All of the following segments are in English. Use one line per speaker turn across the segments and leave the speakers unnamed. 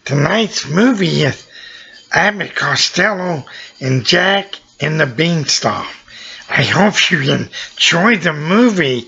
Tonight's movie is Abbott Costello and Jack and the Beanstalk. I hope you enjoy the movie.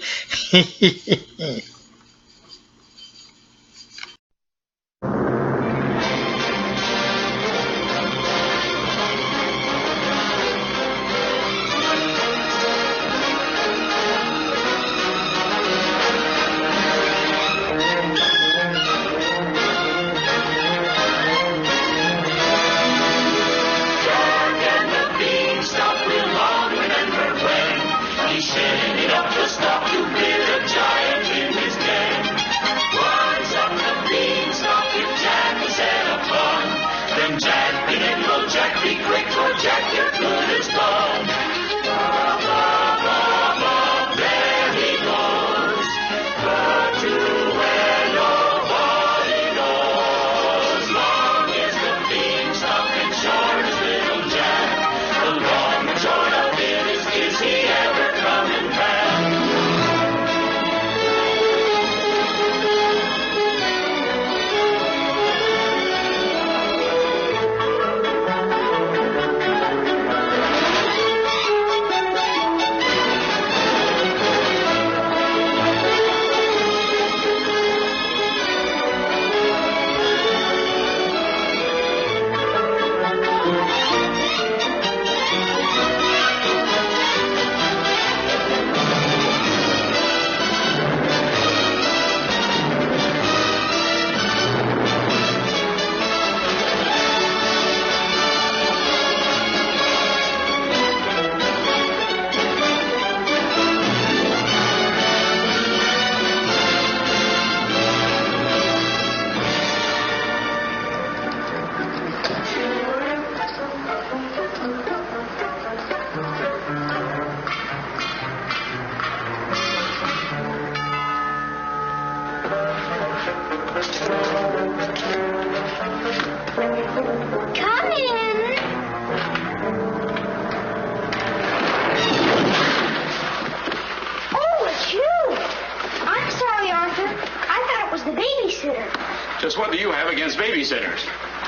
Just what do you have against babysitters?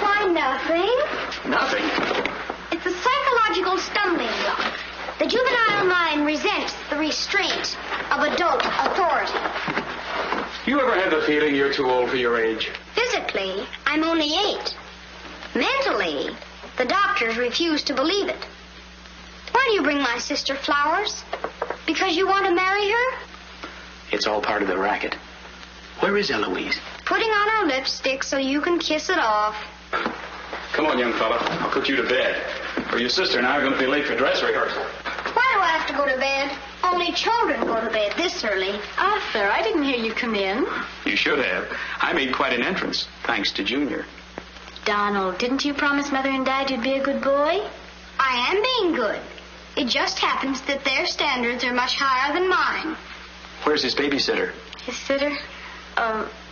Why, nothing.
Nothing?
It's a psychological stumbling block. The juvenile mind resents the restraint of adult authority.
You ever had the feeling you're too old for your age?
Physically, I'm only 8. Mentally, the doctors refuse to believe it. Why do you bring my sister flowers? Because you want to marry her?
It's all part of the racket. Where is Eloise?
Putting on her lipstick so you can kiss it off.
Come on, young fella. I'll put you to bed. Or your sister and I are going to be late for dress rehearsal.
Why do I have to go to bed? Only children go to bed this early.
Arthur, I didn't hear you come in.
You should have. I made quite an entrance, thanks to Junior.
Donald, didn't you promise Mother and Dad you'd be a good boy?
I am being good. It just happens that their standards are much higher than mine.
Where's his babysitter?
His sitter?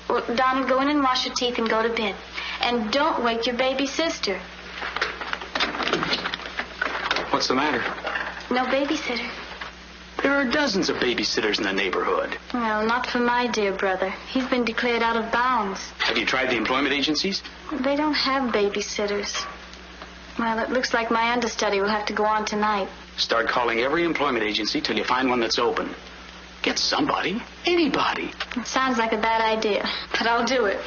Well, Donald, go in and wash your teeth and go to bed. And don't wake your baby sister.
What's the matter?
No babysitter.
There are dozens of babysitters in the neighborhood.
Well, not for my dear brother. He's been declared out of bounds.
Have you tried the employment agencies?
They don't have babysitters. Well, it looks like my understudy will have to go on tonight.
Start calling every employment agency till you find one that's open. Get somebody. Anybody.
It sounds like a bad idea, but I'll do it.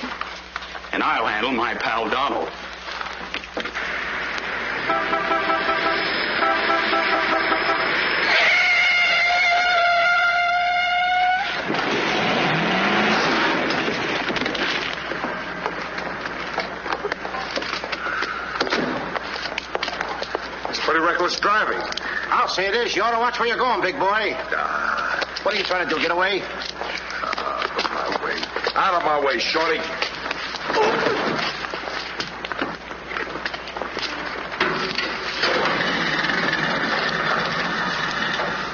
And I'll handle my pal Donald.
It's pretty reckless driving.
I'll say it is. You ought to watch where you're going, big boy. What are you trying to do, get away?
Out of my way, shorty.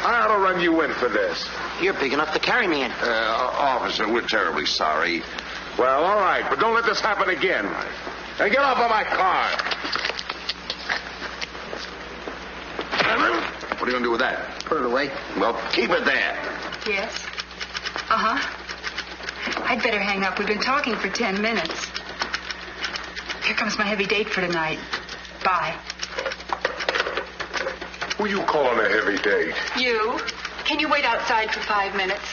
I ought to run you in for this.
You're big enough to carry me in.
Officer, we're terribly sorry. Well, all right, but don't let this happen again. Now get off of my car. What are you going to do with that?
Put it away.
Well, keep it there.
Yes? Uh-huh. I'd better hang up. We've been talking for 10 minutes. comes my heavy date for tonight. Bye.
Who you calling a heavy date?
You? Can you wait outside for 5 minutes?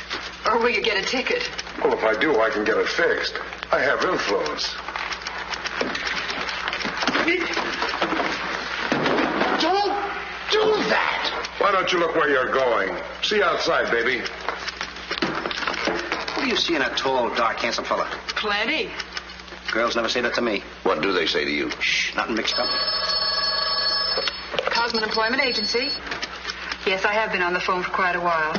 Or will you get a ticket?
Well, if I do, I can get it fixed. I have influence.
Don't do that!
Why don't you look where you're going? See you outside, baby.
What do you see in a tall, dark, handsome fella?
Plenty.
Girls never say that to me.
What do they say to you?
Shh, not in mixed company.
Cosman Employment Agency. Yes, I have been on the phone for quite a while.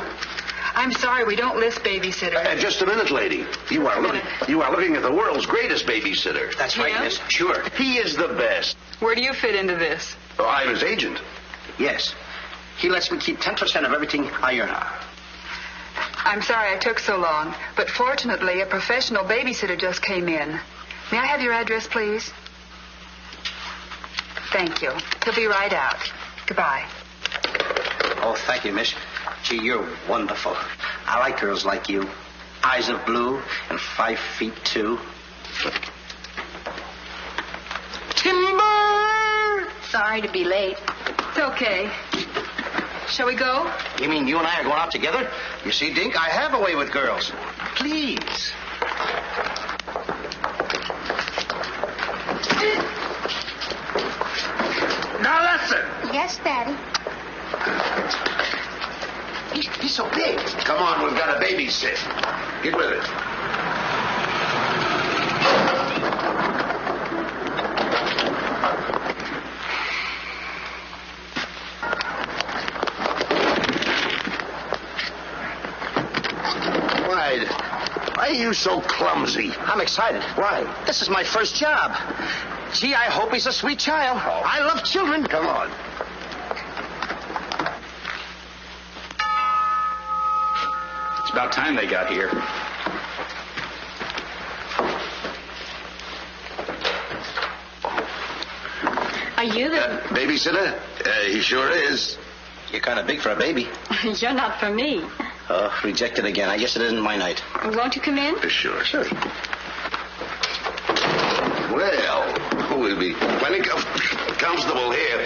I'm sorry, we don't list babysitters.
Just a minute, lady. You are looking at the world's greatest babysitter.
That's right,
Yeah?
miss. Sure.
He is the best.
Where do you fit into this?
Oh, I'm his agent.
Yes. He lets me keep 10% of everything I earn.
I'm sorry I took so long, but fortunately, a professional babysitter just came in. May I have your address, please? Thank you. He'll be right out. Goodbye.
Oh, thank you, miss. Gee, you're wonderful. I like girls like you. Eyes of blue and 5'2". Timber!
Sorry to be late.
It's okay. Shall we go?
You mean you and I are going out together? You see, Dink, I have a way with girls. Please.
Now listen.
Yes, Daddy.
He's so big.
Come on, we've got a babysit. Get with it. Why are you so clumsy?
I'm excited.
Why?
This is my first job. Gee, I hope he's a sweet child.
Oh.
I love children.
Come on.
It's about time they got here.
Are you the...
Babysitter? He sure is.
You're kind of big for a baby.
You're not for me.
Oh, rejected again. I guess it isn't my night.
Won't you come in?
Sure. Well, we'll be plenty comfortable here.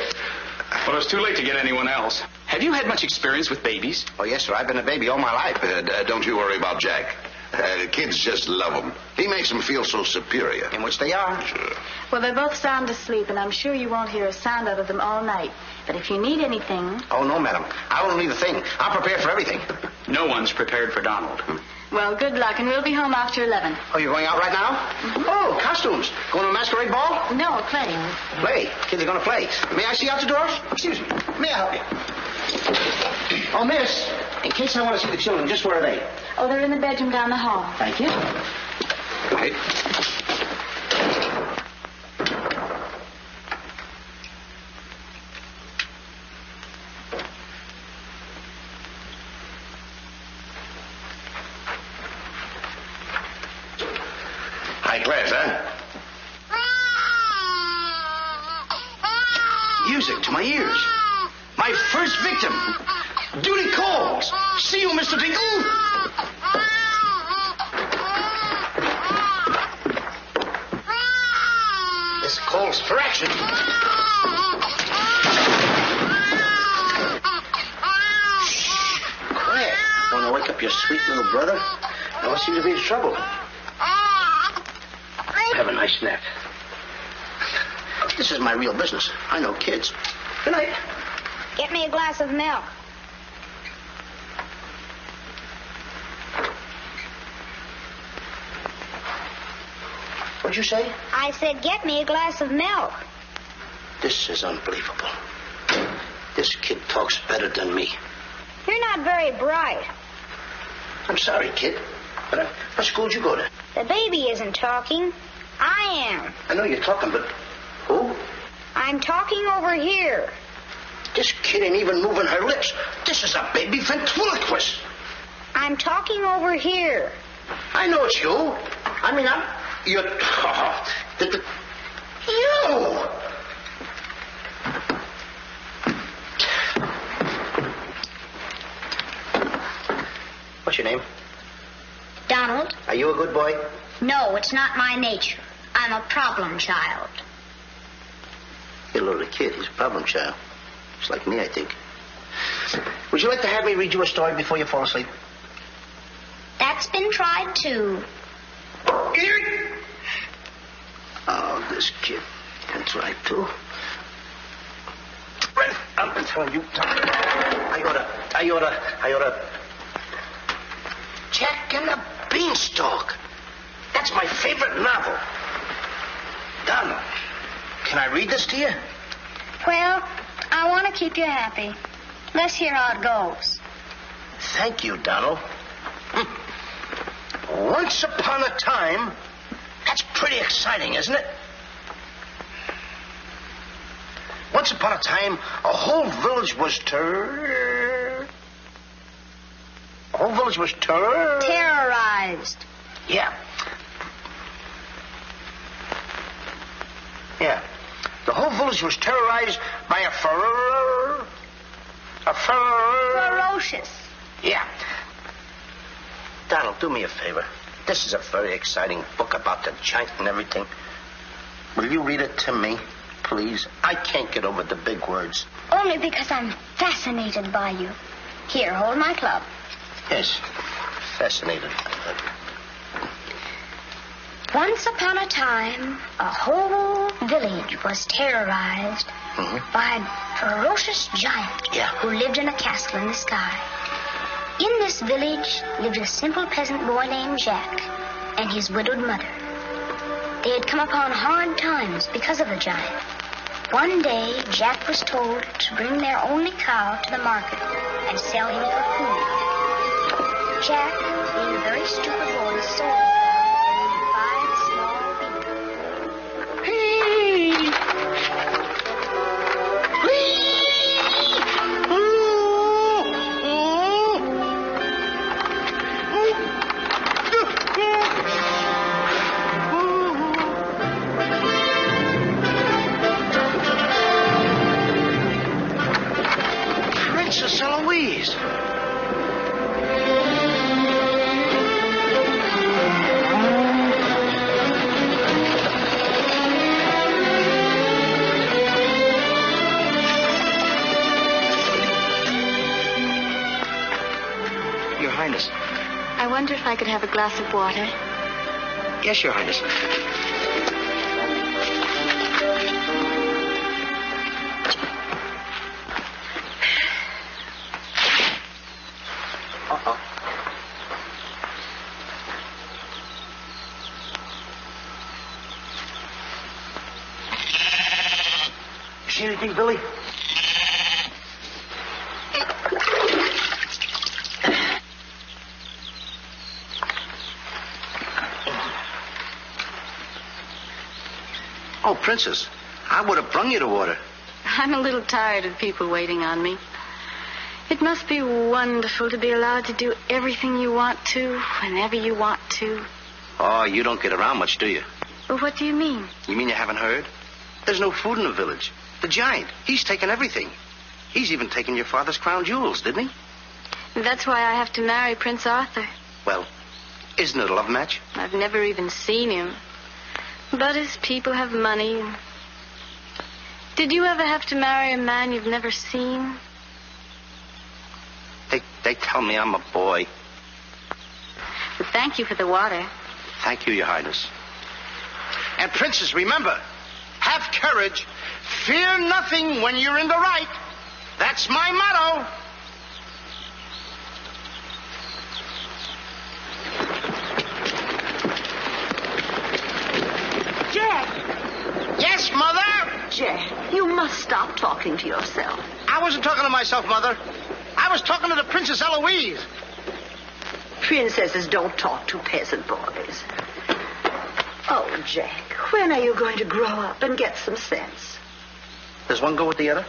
Well, it's too late to get anyone else. Have you had much experience with babies?
Oh, yes, sir. I've been a baby all my life.
Don't you worry about Jack. Kids just love him. He makes them feel so superior.
In which they are.
Sure.
Well, they're both sound asleep, and I'm sure you won't hear a sound out of them all night. But if you need anything...
Oh, no, madam. I won't need a thing. I'm prepared for everything.
No one's prepared for Donald.
Well, good luck, and we'll be home after 11.
Oh, you're going out right now? Mm-hmm. Oh, costumes. Going to a masquerade ball?
No, playing.
Play. Kids are going to play. May I see out the doors? Excuse me. May I help you? Oh, miss, in case I want to see the children, just where are they?
Oh, they're in the bedroom down the hall.
Thank you. Okay.
High class, huh?
Music to my ears. My first victim. Duty calls. See you, Mr. Dingle. This calls for action. Shh. Quiet. Want to wake up your sweet little brother? No one seems to be in trouble. Have a nice nap. This is my real business. I know kids. Good night.
Get me a glass of milk.
What'd you say?
I said, get me a glass of milk.
This is unbelievable. This kid talks better than me.
You're not very bright.
I'm sorry, kid. But what school did you go to?
The baby isn't talking. I am.
I know you're talking, but who?
I'm talking over here.
This kid ain't even moving her lips. This is a baby ventriloquist.
I'm talking over here.
I know it's you. You're... You! What's your name?
Donald?
Are you a good boy?
No, it's not my nature. I'm a problem child.
You're a little kid. He's a problem child. Just like me, I think. Would you like to have me read you a story before you fall asleep?
That's been tried, too.
Oh, this kid. That's right, too. I'm telling you. I oughta. Jack and the Beanstalk. That's my favorite novel. Donald, can I read this to you?
Well, I want to keep you happy. Let's hear how it goes.
Thank you, Donald. Once upon a time. That's pretty exciting, isn't it? Once upon a time, a whole village was
terrorized.
Yeah. Yeah. The whole village was terrorized by a
Ferocious.
Yeah. Donald, do me a favor. This is a very exciting book about the giant and everything. Will you read it to me, please? I can't get over the big words.
Only because I'm fascinated by you. Here, hold my club.
Yes, fascinated.
Once upon a time, a whole village was terrorized by a ferocious giant who lived in a castle in the sky. In this village lived a simple peasant boy named Jack and his widowed mother. They had come upon hard times because of the giant. One day, Jack was told to bring their only cow to the market and sell him for food. Jack, being a very stupid boy, sold the cow and 5 small beans.
Princess Eloise. Your Highness.
I wonder if I could have a glass of water.
Yes, Your Highness. Uh-oh. You see anything, Billy? Oh, Princess, I would have brung you the water.
I'm a little tired of people waiting on me. It must be wonderful to be allowed to do everything you want to, whenever you want to.
Oh, you don't get around much, do you?
Well, what do you mean?
You mean you haven't heard? There's no food in the village. The giant, he's taken everything. He's even taken your father's crown jewels, didn't he?
That's why I have to marry Prince Arthur.
Well, isn't it a love match?
I've never even seen him. But his people have money. Did you ever have to marry a man you've never seen?
They tell me I'm a boy.
But thank you for the water.
Thank you, Your Highness. And, Princess, remember, have courage. Fear nothing when you're in the right. That's my motto.
Jack!
Yes, Mother?
Jack, you must stop talking to yourself.
I wasn't talking to myself, Mother. I was talking to the Princess Eloise.
Princesses don't talk to peasant boys. Oh, Jack, when are you going to grow up and get some sense?
Does one go with the other?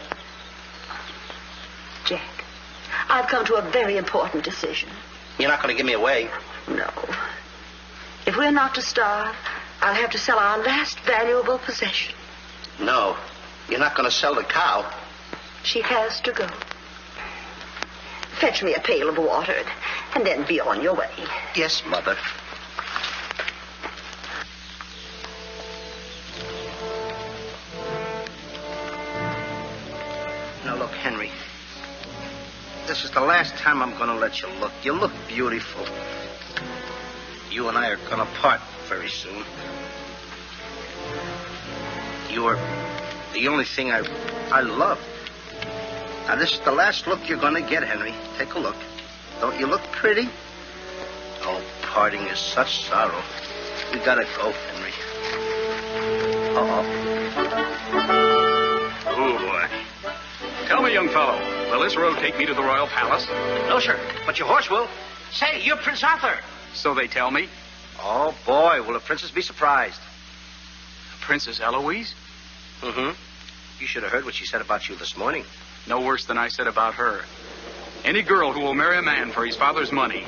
Jack, I've come to a very important decision.
You're not going to give me away.
No. If we're not to starve, I'll have to sell our last valuable possession.
No, you're not going to sell the cow.
She has to go. Fetch me a pail of water and then be on your way.
Yes, Mother. Henry, this is the last time I'm going to let you look. You look beautiful. You and I are going to part very soon. You are the only thing I love. Now, this is the last look you're going to get, Henry. Take a look. Don't you look pretty? Oh, parting is such sorrow. We got to go, Henry.
Oh, boy. Tell me, young fellow, will this road take me to the royal palace?
No, sir, but your horse will. Say, you're Prince Arthur.
So they tell me.
Oh, boy, will the princess be surprised.
Princess Eloise?
Mm-hmm. You should have heard what she said about you this morning.
No worse than I said about her. Any girl who will marry a man for his father's money.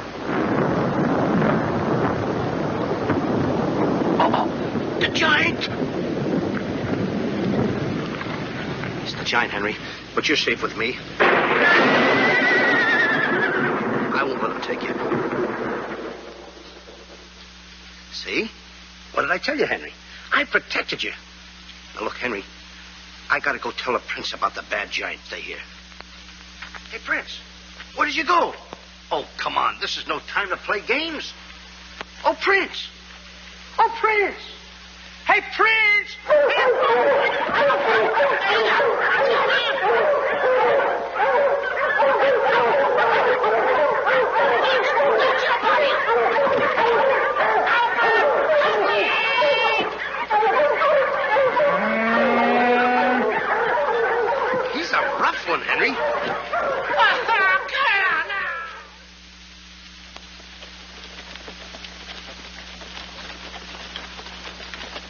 The giant! It's the giant, Henry. But you're safe with me. I won't let him take you. See? What did I tell you, Henry? I protected you. Now, look, Henry, I gotta go tell the prince about the bad giant they hear. Hey, Prince, where did you go? Oh, come on. This is no time to play games. Oh, Prince. Oh, Prince. Hey, Prince! He's a rough one, Henry.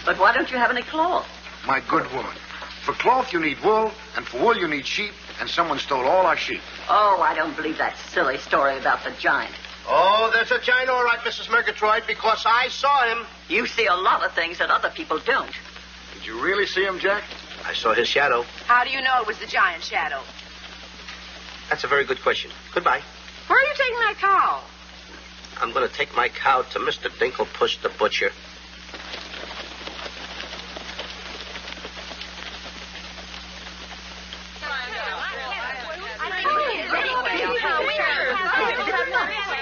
But why don't you have any cloth?
My good woman, for cloth you need wool, and for wool you need sheep, and someone stole all our sheep.
Oh, I don't believe that silly story about the giant.
Oh, there's a giant, all right, Mrs. Murgatroyd, because I saw him.
You see a lot of things that other people don't.
Did you really see him, Jack?
I saw his shadow.
How do you know it was the giant shadow?
That's a very good question. Goodbye.
Where are you taking that cow?
I'm going to take my cow to Mr. Dinklepush the butcher.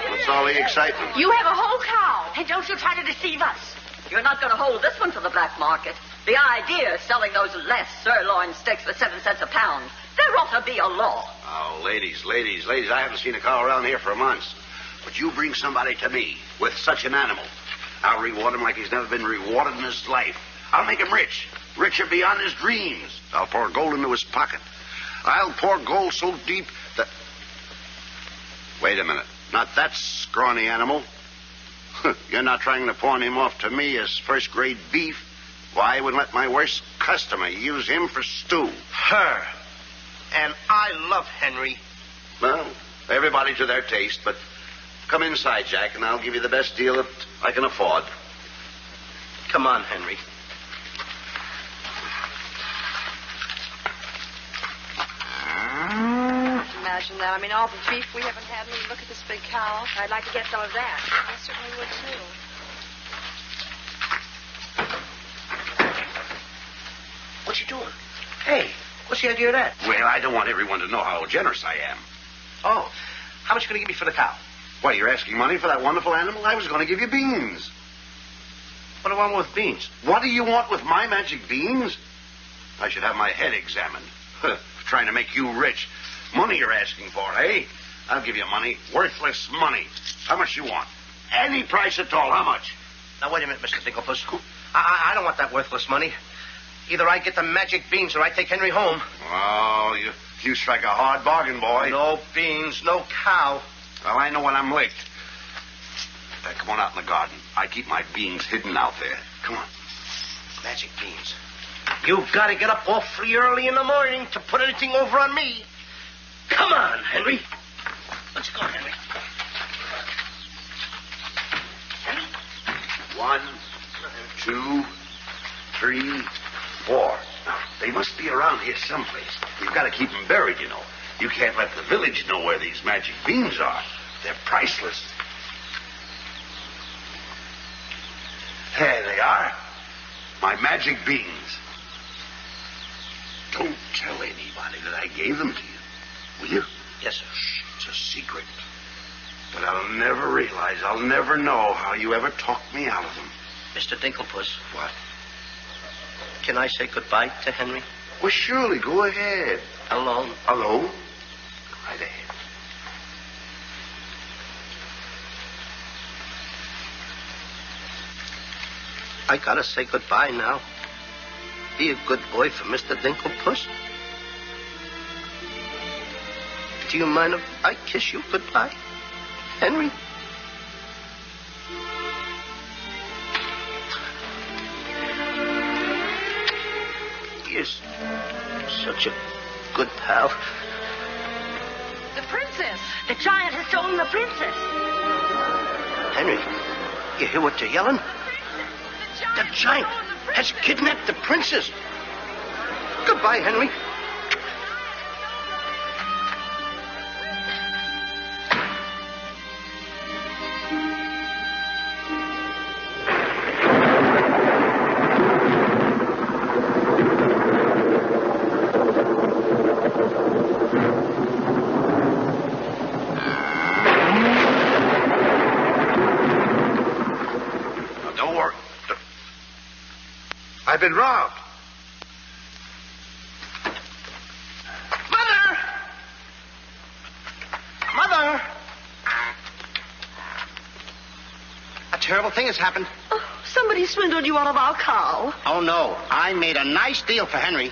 What's all the excitement?
You have a whole cow.
Hey, don't you try to deceive us. You're not going to hold this one to the black market. The idea of selling those less sirloin steaks for 7 cents a pound. There ought to be a law.
Oh, ladies, I haven't seen a cow around here for months. But you bring somebody to me with such an animal. I'll reward him like he's never been rewarded in his life. I'll make him rich. Richer beyond his dreams. I'll pour gold into his pocket. I'll pour gold so deep that... Wait a minute. Not that scrawny animal. You're not trying to pawn him off to me as first-grade beef. Why, I would let my worst customer use him for stew.
Her. And I love Henry.
Well, everybody to their taste, but come inside, Jack, and I'll give you the best deal that I can afford.
Come on, Henry.
Imagine that. I mean, all the beef we haven't had. Maybe look at this big cow. I'd like to get some of that. I certainly would, too.
What you doing? Hey, what's the idea of that?
Well, I don't want everyone to know how generous I am.
Oh, how much are you going to give me for the cow?
Why, you're asking money for that wonderful animal? I was going to give you beans.
What do I want with beans?
What do you want with my magic beans? I should have my head examined. Trying to make you rich. Money you're asking for, eh? I'll give you money. Worthless money. How much you want? Any price at all. How much?
Now, wait a minute, Mr. Dinklepuss. I don't want that worthless money. Either I get the magic beans or I take Henry home.
Oh, you strike a hard bargain, boy.
No beans, no cow.
Well, I know when I'm licked. Come on out in the garden. I keep my beans hidden out there. Come on.
Magic beans. You've got to get up awfully early in the morning to put anything over on me. Come on, Henry. Let's go, Henry.
1, 2, 3, 4. Now, they must be around here someplace. We've got to keep them buried, you know. You can't let the village know where these magic beans are. They're priceless. There they are. My magic beans. Don't tell anybody that I gave them to you. Will you?
Yes, sir.
Shh, it's a secret. But I'll never realize, I'll never know how you ever talked me out of them.
Mr. Dinklepuss.
What?
Can I say goodbye to Henry?
Well, surely, go ahead.
Alone?
Alone? Go right ahead.
I gotta say goodbye now. Be a good boy for Mr. Dinklepuss. Do you mind if I kiss you goodbye, Henry? You're such a good pal.
The princess. The giant has stolen the princess.
Henry, you hear what they're yelling? The giant has kidnapped the princess. Goodbye, Henry.
Don't worry. I've been robbed.
Mother! Mother! A terrible thing has happened.
Oh, somebody swindled you out of our cow.
Oh, no. I made a nice deal for Henry.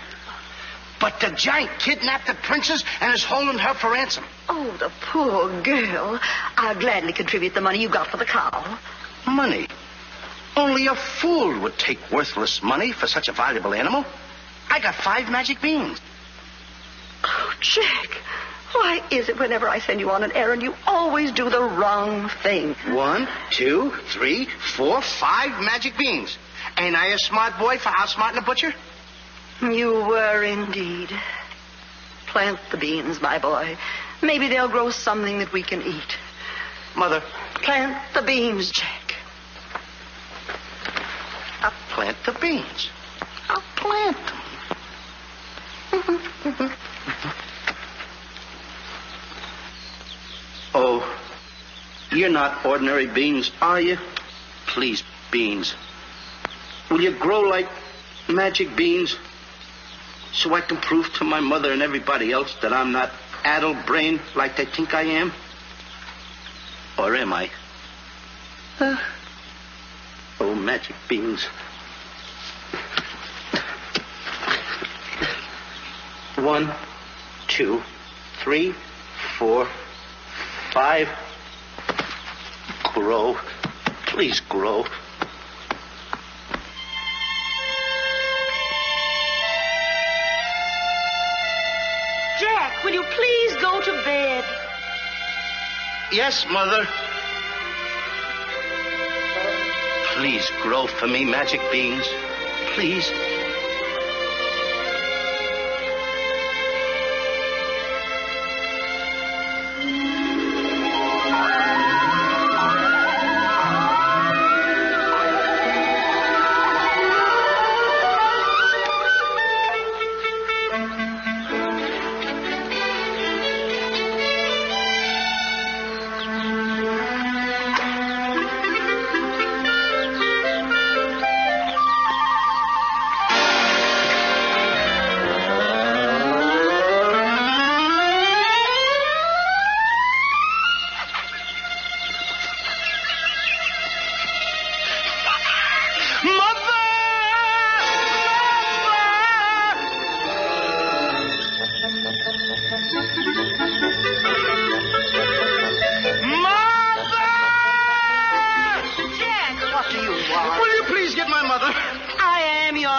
But the giant kidnapped the princess and is holding her for ransom.
Oh, the poor girl. I'll gladly contribute the money you got for the cow.
Money? Only a fool would take worthless money for such a valuable animal. I got 5 magic beans.
Oh, Jack, why is it whenever I send you on an errand, you always do the wrong thing?
1, 2, 3, 4, 5 magic beans. Ain't I a smart boy for outsmarting a butcher?
You were indeed. Plant the beans, my boy. Maybe they'll grow something that we can eat.
Mother,
Plant the beans, Jack.
I'll plant the beans. I'll plant them. Oh, you're not ordinary beans, are you? Please, beans. Will you grow like magic beans so I can prove to my mother and everybody else that I'm not addle-brained like they think I am? Or am I? Oh, magic beans. 1, 2, 3, 4, 5. Grow. Please grow.
Jack, will you please go to bed?
Yes, Mother. Please grow for me, magic beans. Please.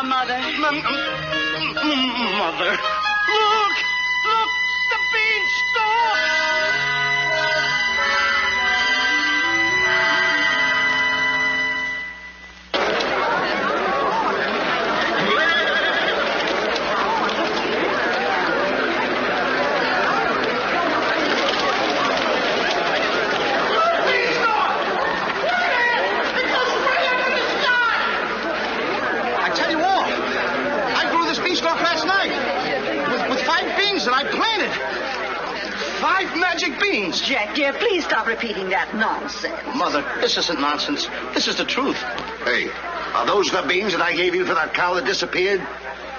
Mother, look! Look! The beanstalk! I tell you all, I grew this beanstalk last night. 5 magic beans.
Jack, dear, please stop repeating that nonsense.
Mother, this isn't nonsense. This is the truth.
Hey, are those the beans that I gave you for that cow that disappeared?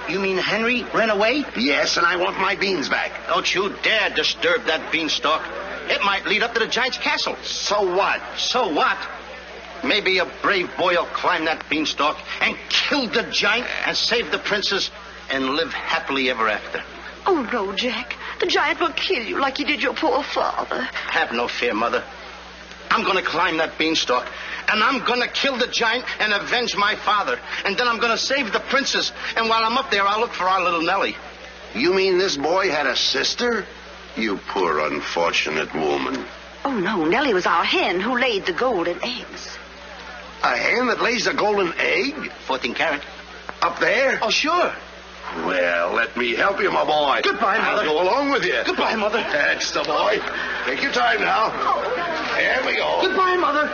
You mean Henry ran away?
Yes, and I want my beans back.
Don't you dare disturb that beanstalk. It might lead up to the giant's castle.
So what?
So what? Maybe a brave boy will climb that beanstalk and kill the giant and save the princess and live happily ever after.
Oh, no, Jack. The giant will kill you like he did your poor father.
Have no fear, Mother. I'm going to climb that beanstalk, and I'm going to kill the giant and avenge my father. And then I'm going to save the princess. And while I'm up there, I'll look for our little Nellie.
You mean this boy had a sister? You poor unfortunate woman.
Oh, no, Nellie was our hen who laid the golden eggs.
A hen that lays a golden egg?
14 carat.
Up there?
Oh, sure.
Well, let me help you, my boy.
Goodbye, Mother.
I'll go along with you.
Goodbye, Mother.
That's the boy. Take your time now. There we go.
Goodbye, Mother.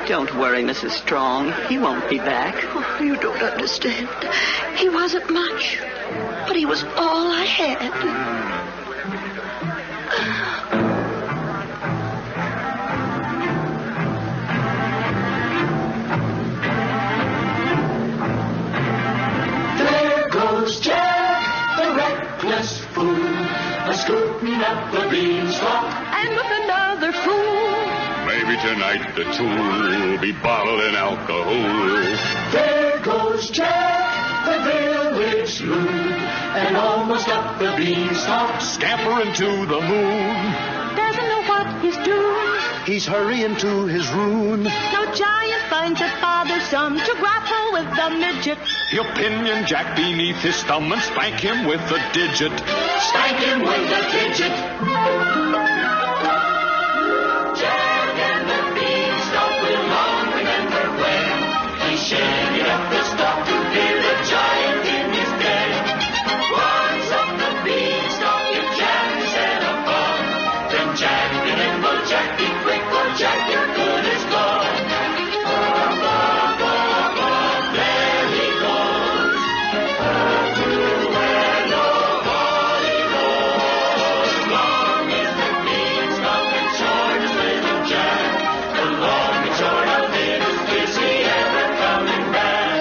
Don't worry, Mrs. Strong. He won't be back. Oh, you don't understand. He wasn't much, but he was all I had.
Jack, the reckless fool, a-scooting up the beanstalk,
And with another fool.
Maybe tonight the tool will be bottling alcohol.
There goes Jack, the village loon, and almost up the beanstalk,
Scampering to the moon.
Doesn't know what he's doing.
He's hurrying to his ruin.
No giant finds it bothersome to grapple with the midget.
He'll pinion Jack beneath his thumb and spank him with a digit.
spank him with a digit. Jack and the beanstalk will long remember when he shaded up the stalk to hear the giant in his den. Once up the beanstalk, if Jack set a fun, then Jack, remember Jack, be quick, or Jack, your good is gone. There he goes, to where nobody knows. Long is the beanstalk and short is little Jack. The long and short of it is he ever coming back?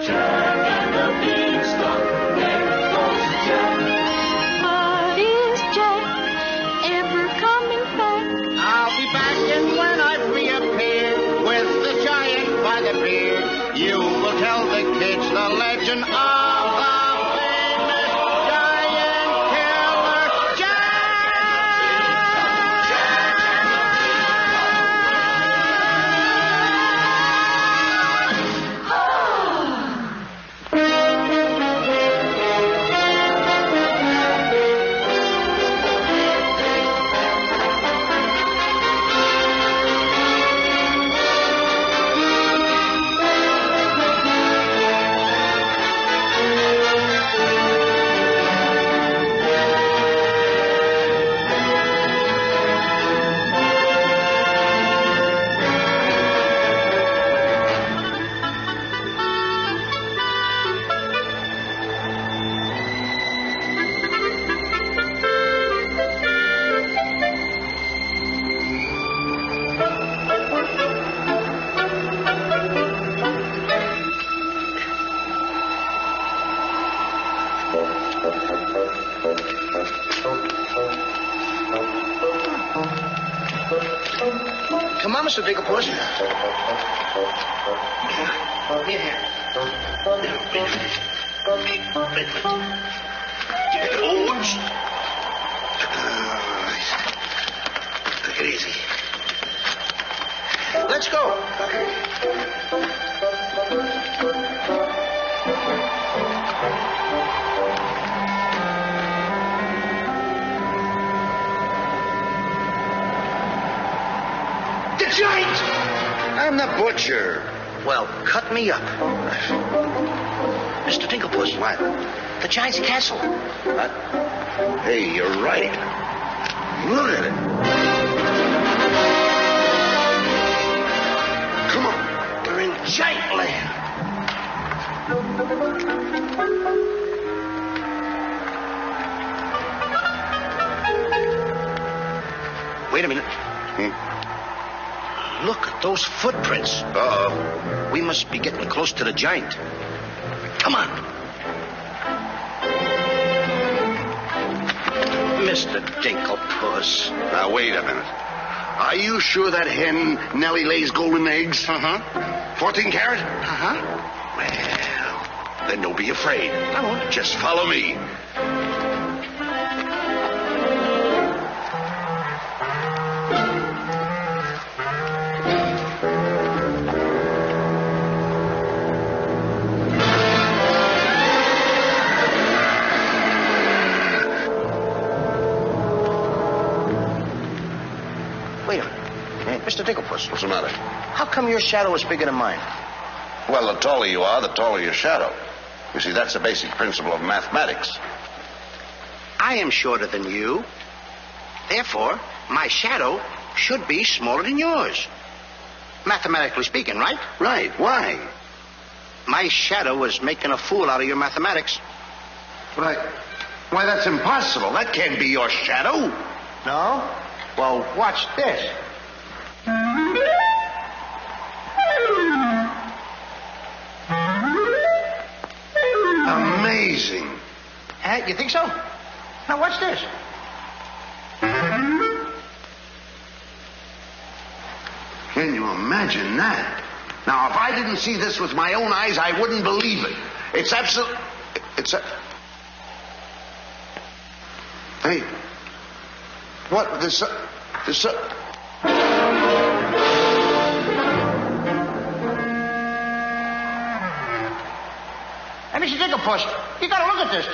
Jack and the beanstalk, there goes Jack.
But is Jack ever coming back?
I'll be back, and when I reappear with the giant by the beard, you will tell the kids the legend of the famous giant killer Come on, Mr. Digglepuss. Here.
George. Take it easy.
Let's go.
The giant! I'm the butcher.
Well, cut me up. Mr. Digglepuss.
What?
The giant's castle.
What? Hey, you're right. Look at it. Come on. We're in giant land.
Wait a minute. Look at those footprints.
Uh-oh.
We must be getting close to the giant. Come on. Mr. Dinklepuss.
Now, wait a minute. Are you sure that hen Nellie lays golden eggs? 14 carat? Well, then don't be afraid.
I won't.
Just follow me.
Wait a minute. Hey, Mr. Dinklepuss.
What's the matter?
How come your shadow is bigger than mine?
Well, the taller you are, the taller your shadow. You see, that's the basic principle of mathematics.
I am shorter than you. Therefore, my shadow should be smaller than yours. Mathematically speaking, right?
Right. Why?
My shadow was making a fool out of your mathematics.
Why, that's impossible. That can't be your shadow.
No? Well, watch this.
Amazing.
You think so? Now, watch this.
Can you imagine that? Now, if I didn't see this with my own eyes, I wouldn't believe it. It's absolute. Hey. What? This.
Hey, Mr. Dinklepuss, you gotta look at this.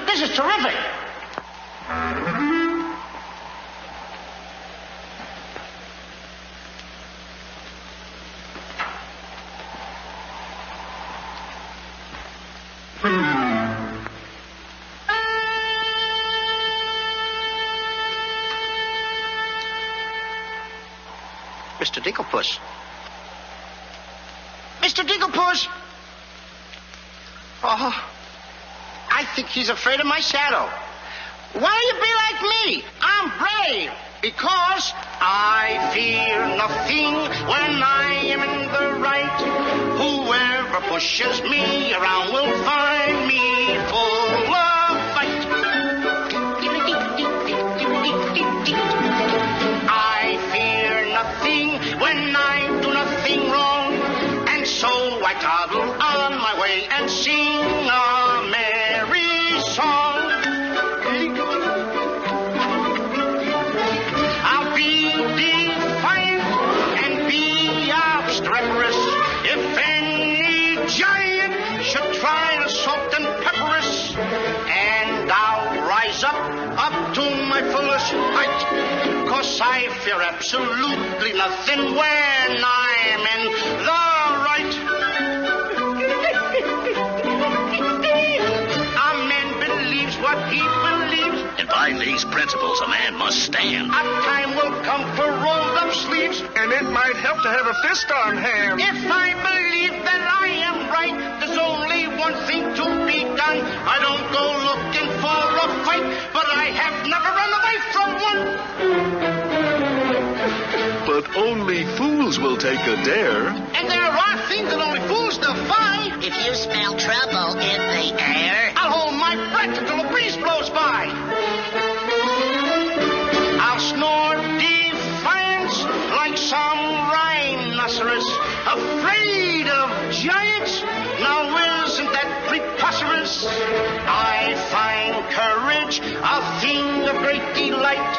This is terrific. Mr. Dinklepuss. Mr. Dinklepuss! Oh, I think he's afraid of my shadow. Why do you be like me? I'm brave because I fear nothing when I am in the right. Whoever pushes me around will find me full of fight. I fear nothing when I do nothing wrong, and so I toddle on my way and sing a merry song. I'll be defiant and be obstreperous if any giant should try to salt and pepper us, and I'll rise up to my fullest height, 'cause I fear absolutely nothing when I'm in the right. A man believes what he believes,
And by these principles, a man must stand.
a time will come for rolled up sleeves,
And it might help to have a fist on hand.
if I believe that I am right, there's only one thing to be done. I don't go looking for a fight, but I have never run away from one.
But only fools will take a dare.
And there are things that only fools defy.
If you smell trouble in the air,
I'll hold my breath until a breeze blows by. I'll snore defiance like some rhinoceros, afraid of giants. Now isn't that preposterous? I find courage a thing of great delight.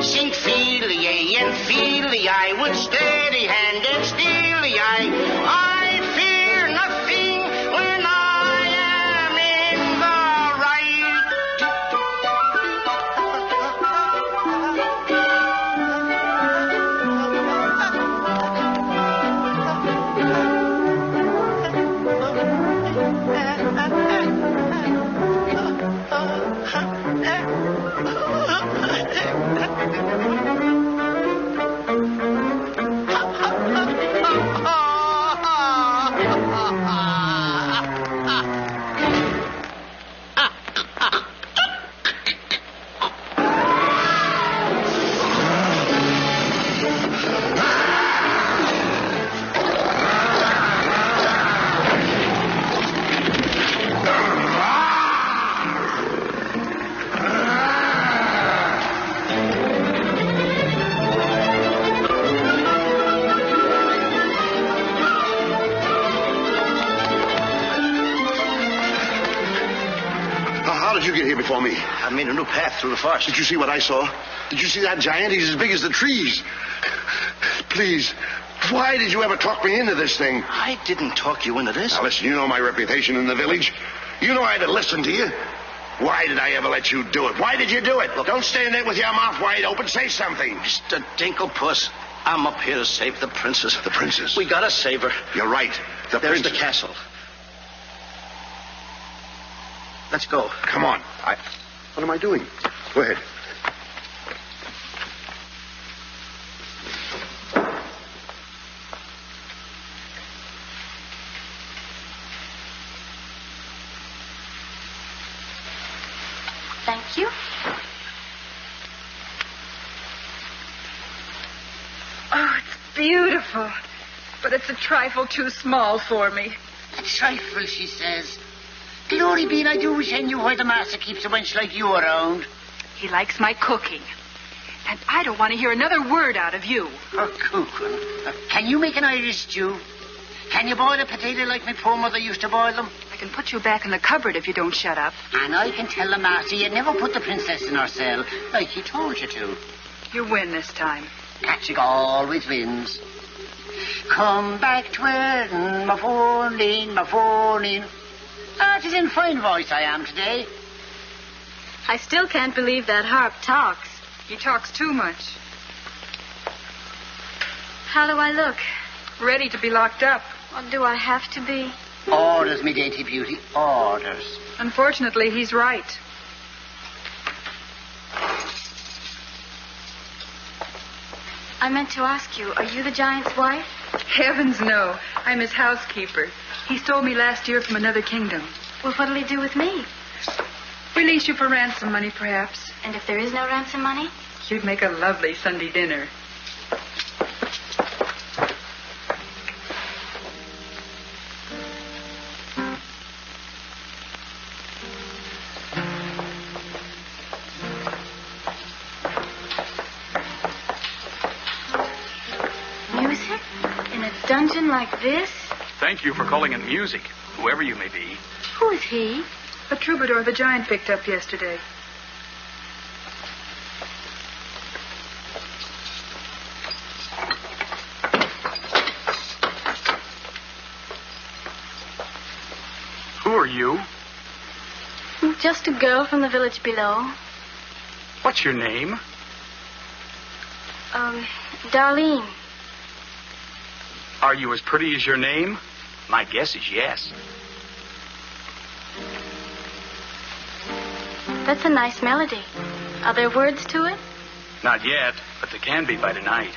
Sing Feely and Feely, I with steady hand and steely eye. I fear nothing when I am in the right.
did you get here before me?
I made a new path through the forest.
Did you see what I saw? Did you see that giant? He's as big as the trees. Please, why did you ever talk me into this thing?
I didn't talk you into this.
Now, listen, you know my reputation in the village. You know I'd have listened to you. Why did I ever let you do it? Why did you do it? Look, don't stand there with your mouth wide open. Say something.
Mr. Dinklepuss, I'm up here to save the princess.
The princess?
We gotta save her.
You're right.
There's the castle. Let's go.
Come on. What am I doing? Go ahead.
Thank you.
Oh, it's beautiful. But it's a trifle too small for me.
A trifle, she says. Glory be, I do wish I knew why the master keeps a wench like you around.
He likes my cooking. And I don't want to hear another word out of you.
Oh, cooking. Can you make an Irish stew? Can you boil a potato like my poor mother used to boil them?
I can put you back in the cupboard if you don't shut up.
And I can tell the master you never put the princess in her cell, like he told you to.
You win this time.
Patrick always wins. Come back to Erin, my phone my phone. Ah, it is in fine voice I am today.
I still can't believe that harp talks.
He talks too much.
How do I look?
Ready to be locked up.
Or do I have to be?
Orders, me dainty beauty, orders.
Unfortunately, he's right.
I meant to ask you, are you the giant's wife?
Heavens, no. I'm his housekeeper. He stole me last year from another kingdom.
Well, what'll he do with me?
Release you for ransom money, perhaps.
And if there is no ransom money?
You'd make a lovely Sunday dinner.
Music? In a dungeon like this?
Thank you for calling it music, whoever you may be.
Who is he?
A troubadour the giant picked up yesterday.
Who are you?
Just a girl from the village below.
What's your name?
Darlene.
Are you as pretty as your name? My guess is yes.
That's a nice melody. Are there words to it?
Not yet, but there can be by tonight.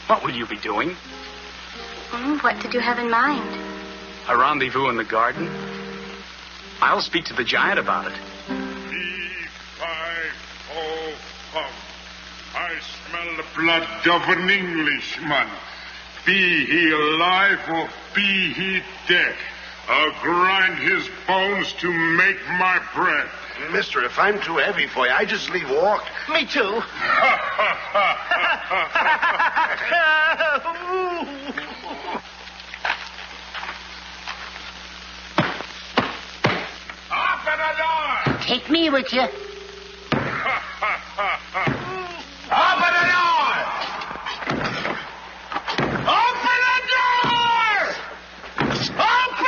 What will you be doing?
What did you have in mind?
A rendezvous in the garden? I'll speak to the giant about it.
P-5-O-hum. I smell the blood of an Englishman. Be he alive or be he dead, I'll grind his bones to make my bread.
Mister, if I'm too heavy for you, I just leave walk.
Me too.
Open the door!
Take me with you.
Open the door! Open the door! Open!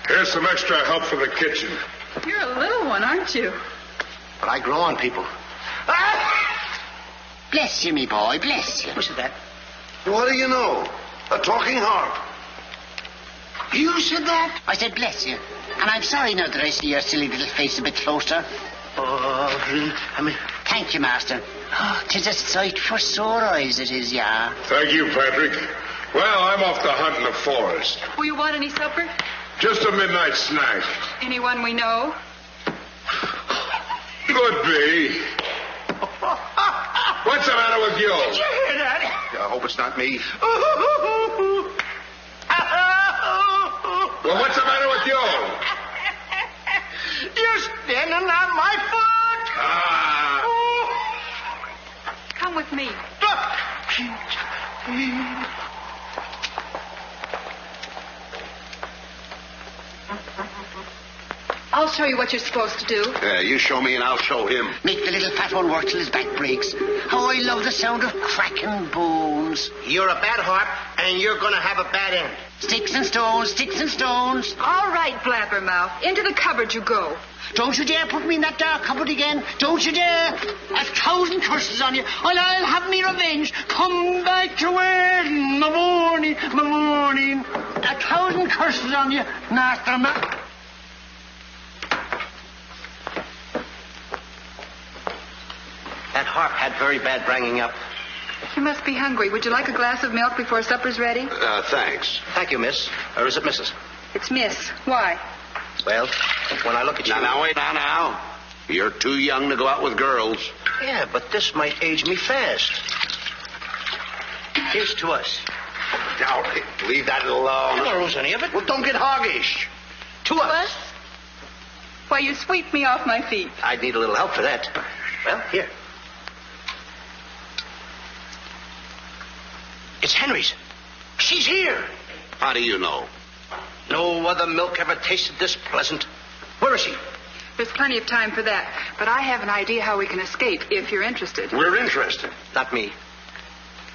Here's some extra help for the kitchen.
You're a little one, aren't you?
But I grow on people.
Bless you, me boy, bless you.
Who said that?
What do you know? A talking harp.
You said that? I said bless you. And I'm sorry now that I see your silly little face a bit closer. Thank you, master. Oh, 'tis a sight for sore eyes, it is, yeah.
Thank you, Patrick. Well, I'm off to hunt in the forest.
Will you want any supper?
Just a midnight snack.
Anyone we know?
Could be. What's the matter with you?
Did you hear that?
I hope it's not me.
Well, what's the matter with you?
You're standing on my foot.
Come with me. I'll show you what you're supposed to do.
You show me and I'll show him.
Make the little fat one work till his back breaks. How I love the sound of cracking bones.
You're a bad harp, and you're going to have a bad end.
Sticks and stones, sticks and stones.
All right, Blabbermouth. Into the cupboard you go.
Don't you dare put me in that dark cupboard again. Don't you dare. 1,000 curses on you. I'll have me revenge. Come back to work in the morning, 1,000 curses on you, Master Man.
That harp had very bad bringing up.
You must be hungry. Would you like a glass of milk before supper's ready?
Thanks.
Thank you, miss. Or is it Mrs.?
It's Miss. Why?
Well, when I look at you...
Now, wait now. You're too young to go out with girls.
Yeah, but this might age me fast. Here's to us.
Now, leave that alone.
I don't lose any of it.
Well, don't get hoggish.
To us.
Why, you sweep me off my feet.
I'd need a little help for that. Well, here. It's Henry's. She's here.
How do you know?
No other milk ever tasted this pleasant. Where is she?
There's plenty of time for that. But I have an idea how we can escape if you're interested.
We're interested.
Not me.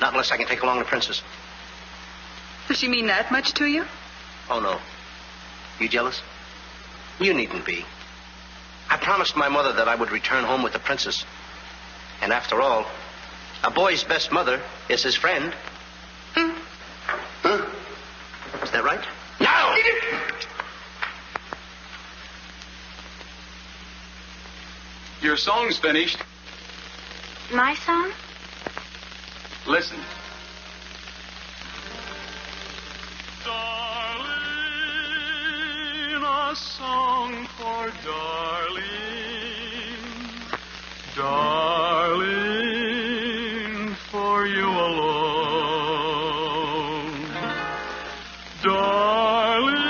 Not unless I can take along the princess.
Does she mean that much to you?
Oh, no. You jealous? You needn't be. I promised my mother that I would return home with the princess. And after all, a boy's best mother is his friend. Huh? Is that right?
No!
Your song's finished.
My song?
Listen.
Darling, a song for darling. Darling, for you alone. Darling,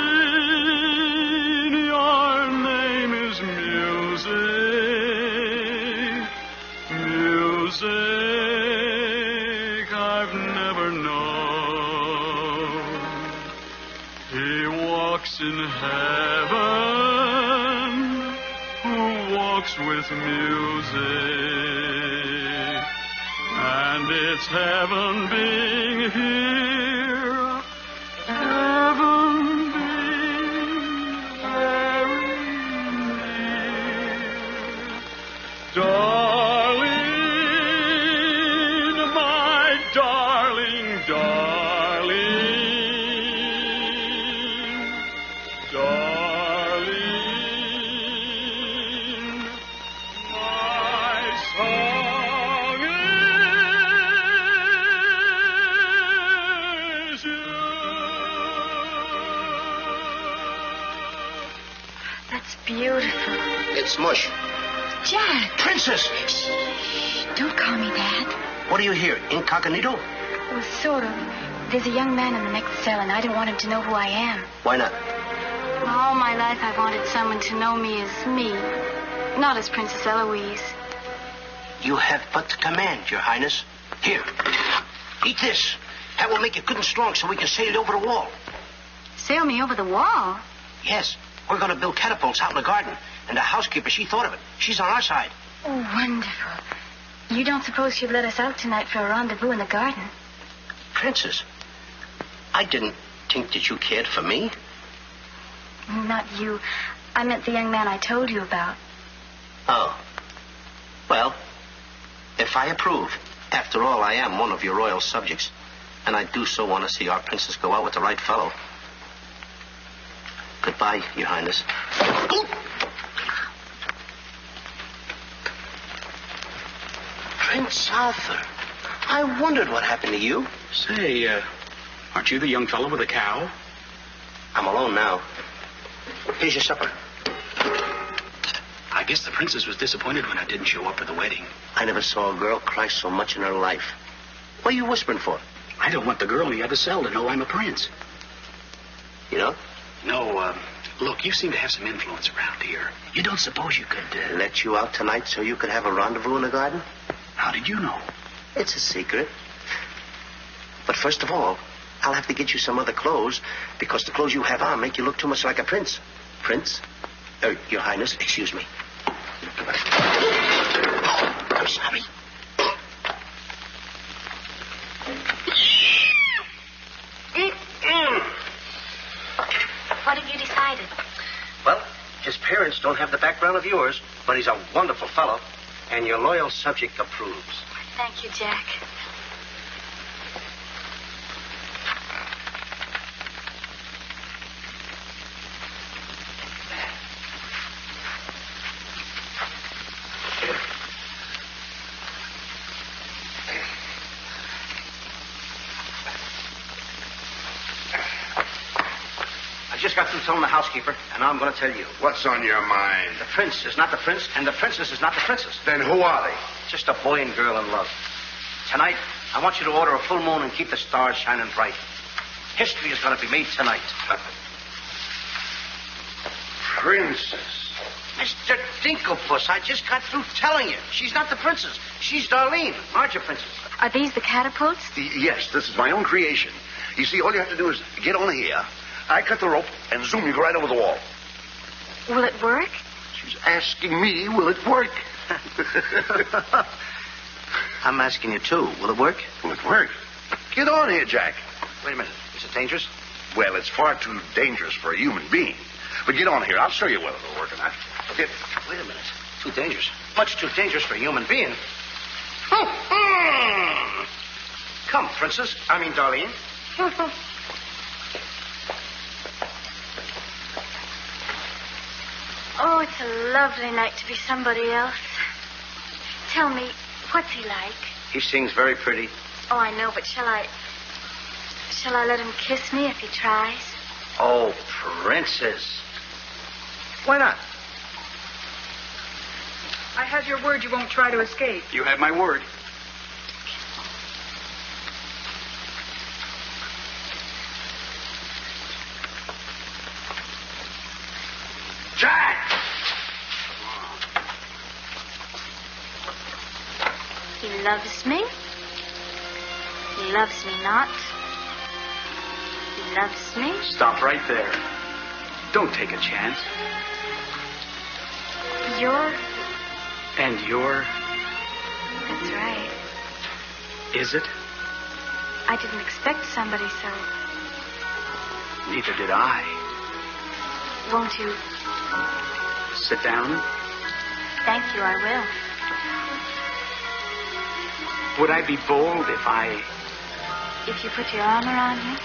your name is music. Music I've never known. He walks in heaven who walks with music. And it's heaven being here, heaven being very near. Darling, my darling, darling, darling, my song is you.
That's beautiful.
It's mush.
Jack.
Princess!
Shh. Don't call me that.
What do you hear? Incognito?
Well, sort of. There's a young man in the next cell, and I don't want him to know who I am.
Why not?
All my life I've wanted someone to know me as me, not as Princess Eloise.
You have but to command, Your Highness. Here, eat this. That will make you good and strong so we can sail it over the wall.
Sail me over the wall?
Yes, we're going to build catapults out in the garden. And the housekeeper, she thought of it. She's on our side.
Oh, wonderful. You don't suppose she'd let us out tonight for a rendezvous in the garden?
Princess, I didn't think that you cared for me.
Not you. I meant the young man I told you about.
Oh. Well, if I approve, after all, I am one of your royal subjects. And I do so want to see our princess go out with the right fellow. Goodbye, Your Highness. Prince Arthur, I wondered what happened to you.
Say, aren't you the young fellow with the cow?
I'm alone now. Here's your supper.
I guess the princess was disappointed when I didn't show up for the wedding.
I never saw a girl cry so much in her life. What are you whispering for?
I don't want the girl in the other cell to know I'm a prince.
You know?
No, look, you seem to have some influence around here. You don't suppose you could...
Let you out tonight so you could have a rendezvous in the garden?
How did you know?
It's a secret. But first of all, I'll have to get you some other clothes, because the clothes you have on make you look too much like a prince. Prince? Your Highness, excuse me. Oh, I'm sorry.
What have you decided?
Well, his parents don't have the background of yours, but he's a wonderful fellow, and your loyal subject approves.
Thank you, Jack.
I just got through telling the housekeeper, and now I'm going to tell you.
What's on your mind?
The prince is not the prince, and the princess is not the princess.
Then who are they?
Just a boy and girl in love. Tonight, I want you to order a full moon and keep the stars shining bright. History is going to be made tonight.
Princess.
Mr. Dinklepuss, I just got through telling you. She's not the princess. She's Darlene, larger princess.
Are these the catapults?
Yes, this is my own creation. You see, all you have to do is get on here. I cut the rope, and zoom, you go right over the wall.
Will it work?
She's asking me, will it work?
I'm asking you, too. Will it work?
Will it work? Get on here, Jack.
Wait a minute. Is it dangerous?
Well, it's far too dangerous for a human being. But get on here. I'll show you whether it'll work or not.
Wait a minute. Too dangerous. Much too dangerous for a human being. Come, princess. I mean, Darlene.
Oh, it's a lovely night to be somebody else. Tell me, what's he like?
He sings very pretty.
Oh, I know, but shall I let him kiss me if he tries?
Oh, princess. Why not?
I have your word you won't try to escape.
You have my word.
Jack!
He loves me. He loves me not. He loves me.
Stop right there. Don't take a chance.
You're...
And you're...
That's right.
Is it?
I didn't expect somebody so...
Neither did I.
Won't you...
Sit down.
Thank you, I will.
Would I be bold if I...
If you put your arm around me?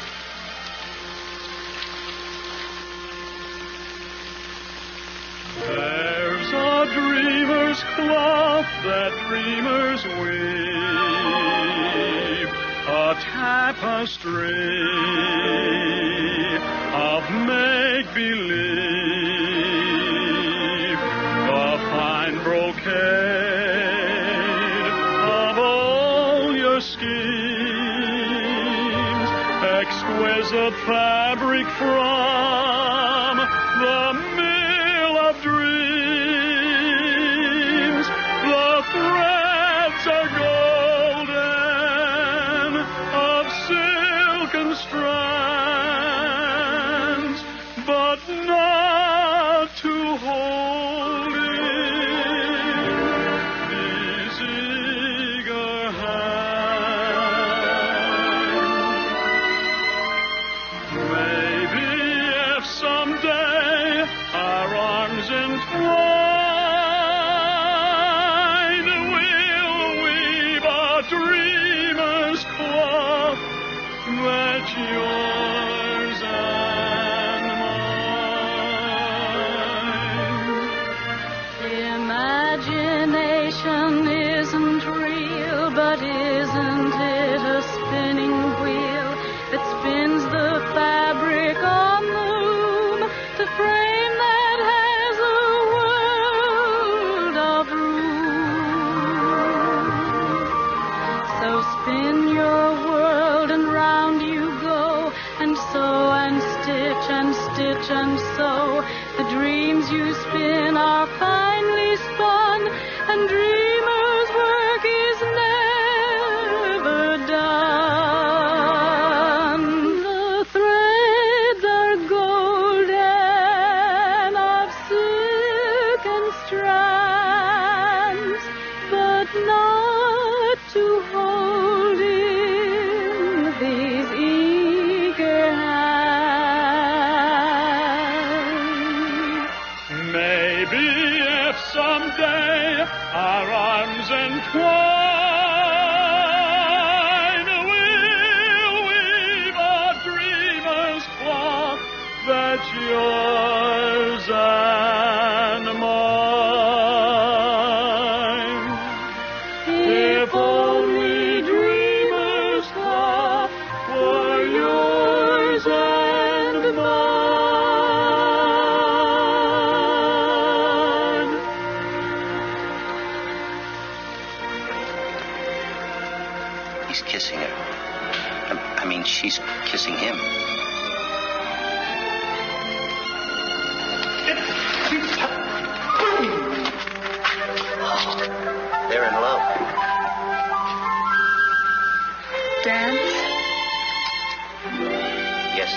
There's a dreamer's cloth that dreamers weave, a tapestry of make-believe, the fine brocade of all your schemes, exquisite fabric from the mill of dreams. The threads are golden, of silken strands, but not to hold in these eager hands. Maybe if Maybe if someday our arms entwine, we'll weave a dreamer's cloth that's yours and mine. If only dreamer's cloth were yours and mine.
He's kissing her. I mean, she's kissing him. They're in love.
Dance?
Yes.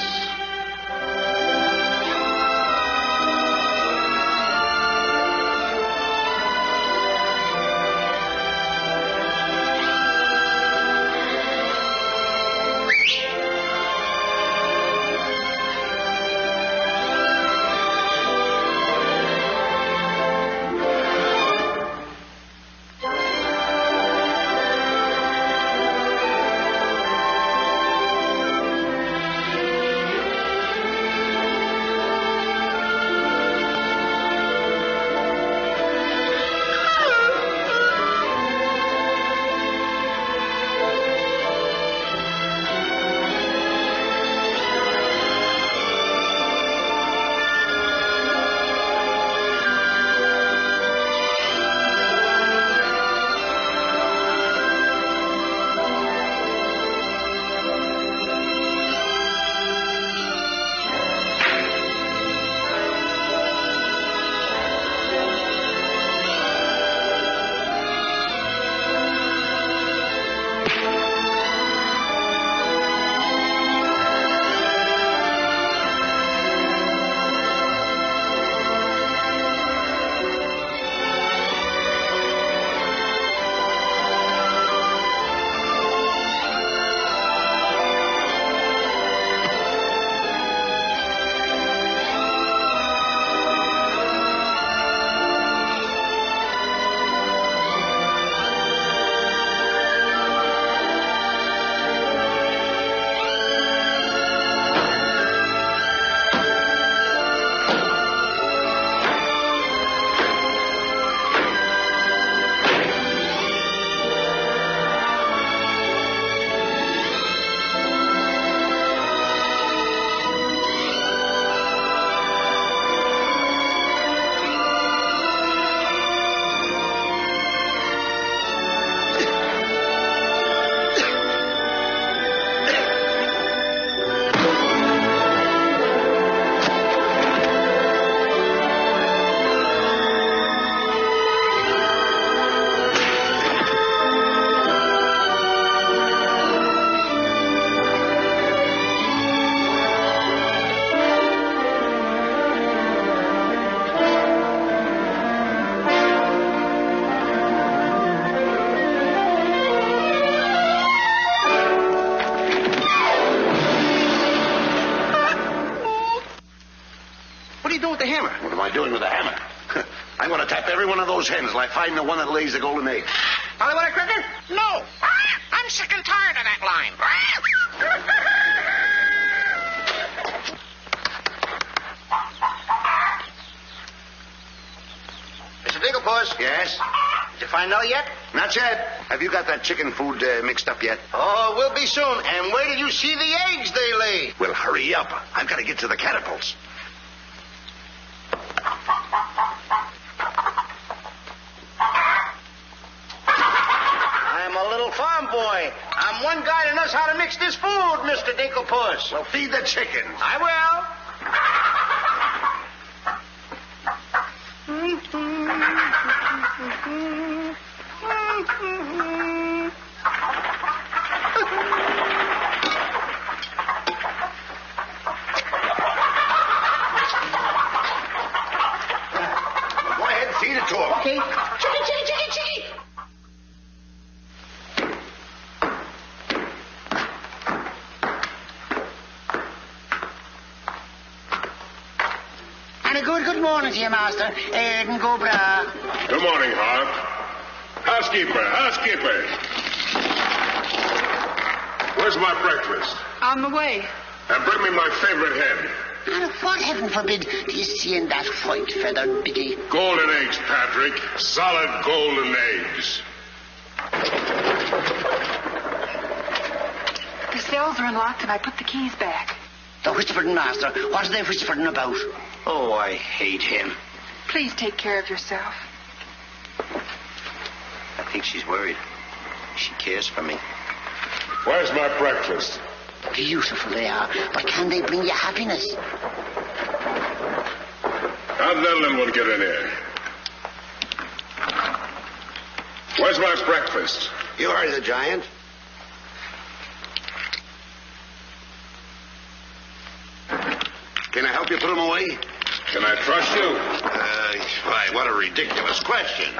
What am I doing with a hammer? I'm going to tap every one of those hens till I find the one that lays the golden egg.
Hollywood Cricket?
No. I'm sick and tired of that line.
Mr. Digglepuss?
Yes?
Did you find Nellie yet?
Not yet. Have you got that chicken food mixed up yet?
Oh, we'll be soon. And where did you see the eggs they lay?
Well, hurry up. I've got to get to the catapults.
I'm a little farm boy. I'm one guy that knows how to mix this food, Mr. Digglepuss.
Well, feed the chickens.
I will.
Go ahead, feed it to them.
Okay.
Chicken, chicken, chicken, chicken.
And a good morning to you, you, master. Everything go bra.
Good morning, Hart. Housekeeper. Where's my breakfast?
On the way.
And bring me my favorite hen.
And what, heaven forbid, do you see in that white-feathered biggie?
Golden eggs, Patrick. Solid golden eggs.
The cells are unlocked and I put the keys back.
The whispering, master. What are they whispering about?
Oh, I hate him.
Please take care of yourself.
I think she's worried. She cares for me.
Where's my breakfast?
Beautiful they are, but can they bring you happiness?
How'd that little one get in here? Where's my breakfast?
You are the giant. Can I help you put him away?
Can I trust you?
Why, what a ridiculous question.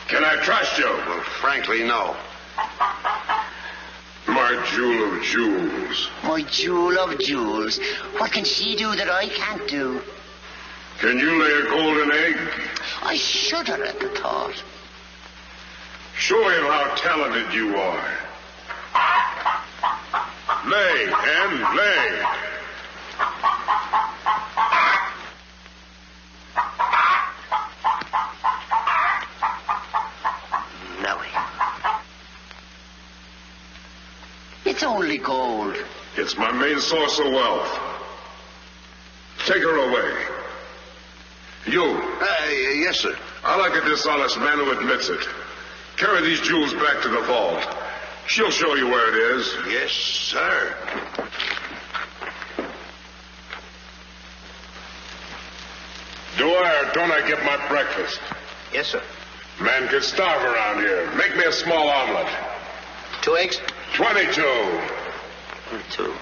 Can I trust you?
Well, frankly, no.
My jewel of jewels.
My jewel of jewels. What can she do that I can't do?
Can you lay a golden egg?
I shudder at the thought.
Show him how talented you are. Lay, hen, lay.
It's only gold.
It's my main source of wealth. Take her away. You.
Yes, sir.
I like a dishonest man who admits it. Carry these jewels back to the vault. She'll show you where it is.
Yes, sir.
Do I or don't I get my breakfast?
Yes, sir.
Man can starve around here. Make me a small omelet.
2 eggs?
22.
22.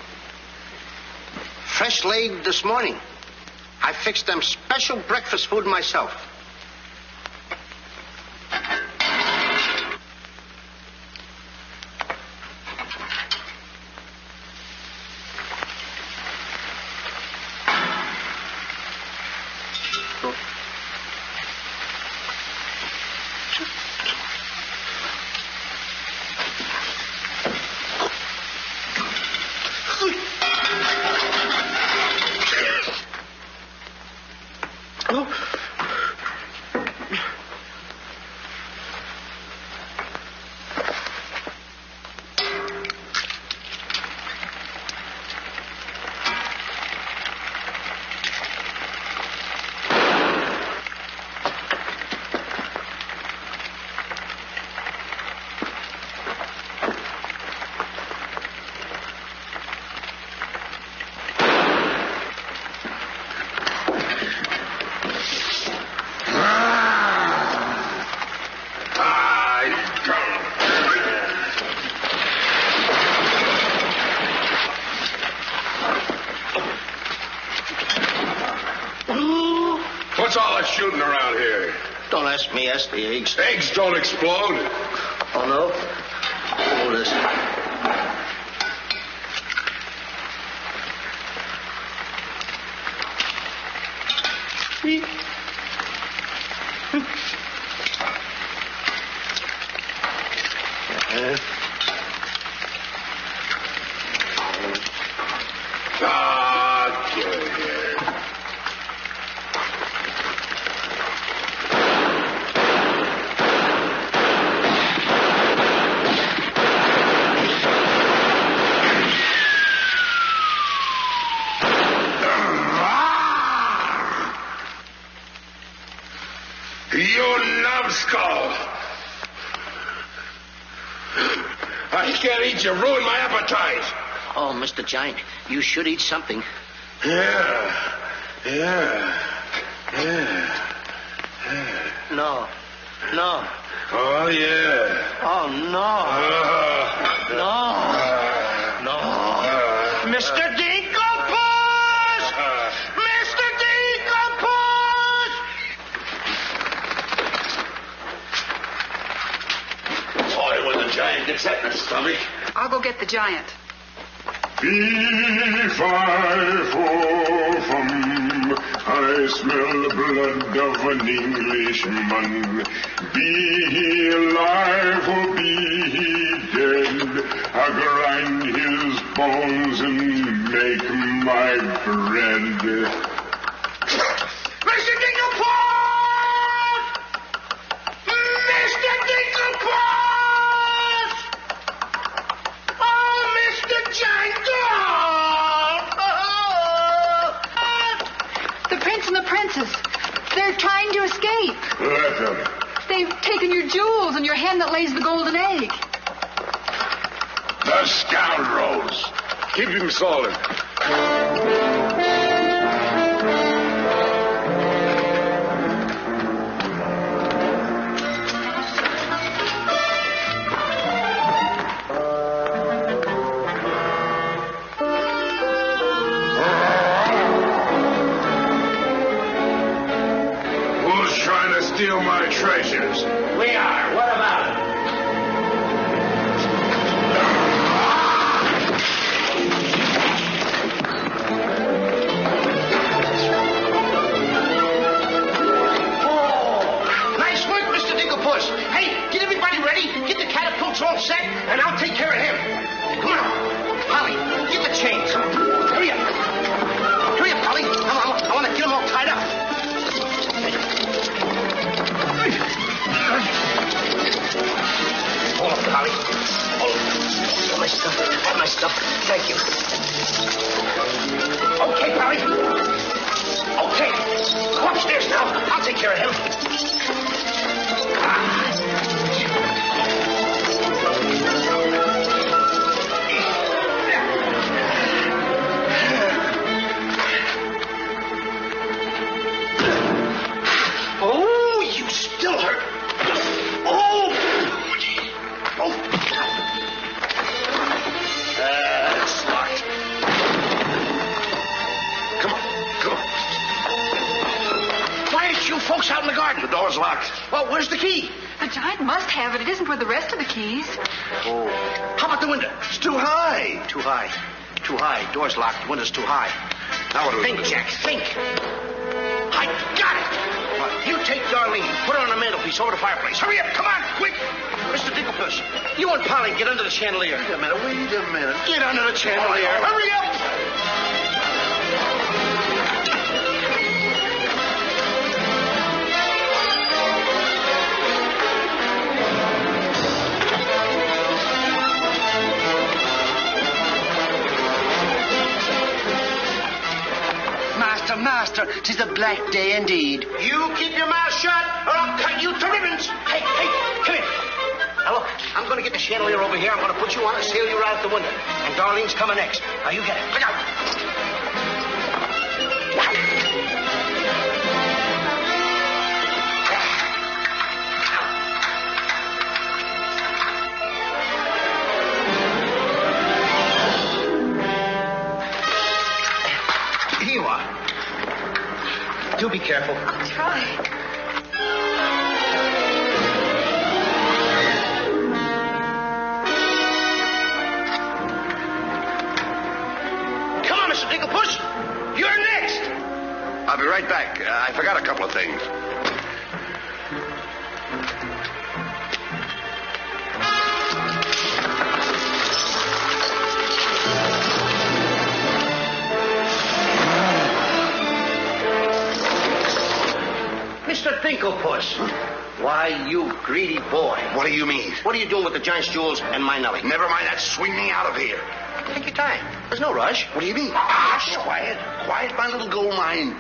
Fresh laid this morning. I fixed them special breakfast food myself.
What's all that shooting around here?
Don't ask me, ask the eggs.
Eggs don't explode.
Oh, no? Oh, listen.
You numbskull! I can't eat you. Ruin my appetite.
Oh, Mr. Giant, you should eat something.
Yeah.
No. No.
Oh, yeah.
Oh, no. No. Mr. Decompose! Mr. Decompose!
Boy, when the giant gets that in his stomach.
I'll go get the giant.
Fee-fi-fo-fum, I smell the blood of an Englishman. Be he alive or be he dead, I grind his bones and make my bread.
Mr. Dinkelpot! Mr. Dinkelpot! Oh, Mr. Giant!
The prince and the princess, they're trying to escape.
Let them.
They've taken your jewels and your hen that lays the golden egg.
The scoundrels. Keep him solid.
Who's trying to steal my treasures?
We are. What about it?
Nice work, Mr. Digglepuss. Hey, get everybody ready. Get the catapults all set, and I'll take care of him. Come on. Polly, get the chains. Hurry up. Hurry up, Polly. I want to get them all tied up. Hold up, Polly. Hold up. Get my stuff. Have my stuff. Thank you. Okay, Polly. Okay. Go upstairs now. I'll take care of him. Oh, you still hurt. Oh! Oh! It's locked. Come on. Why aren't you folks out in the garden?
The door's locked.
Well, where's the key?
The giant must have it. It isn't with the rest of the keys.
Oh. How about the window?
It's too high.
Too high. Too high. Door's locked. Window's too high.
Now what do we
Think,
do?
Jack. Think. I got it. You take Darlene. Put her on the mantelpiece over the fireplace. Hurry up. Come on. Quick. Mr. Digglepuss, you and Polly get under the chandelier.
Wait a minute.
Get under the chandelier. Hurry up.
Master, 'tis a black day indeed.
You keep your mouth shut, or I'll cut you to ribbons. Hey, come here. Now look, I'm going to get the chandelier over here. I'm going to put you on and sail you right out the window. And Darlene's coming next. Now you get it. Look out. Here you are. Do be careful.
I'll try.
Come on, Mr. Digglepuss. You're next.
I'll be right back. I forgot a couple of things.
Mr. Digglepuss. Why, you greedy boy.
What do you mean?
What are you doing with the giant's jewels and my Nellie?
Never mind that. Swing me out of here.
Take your time. There's no rush.
What do you mean? Quiet. Quiet, my little gold mine.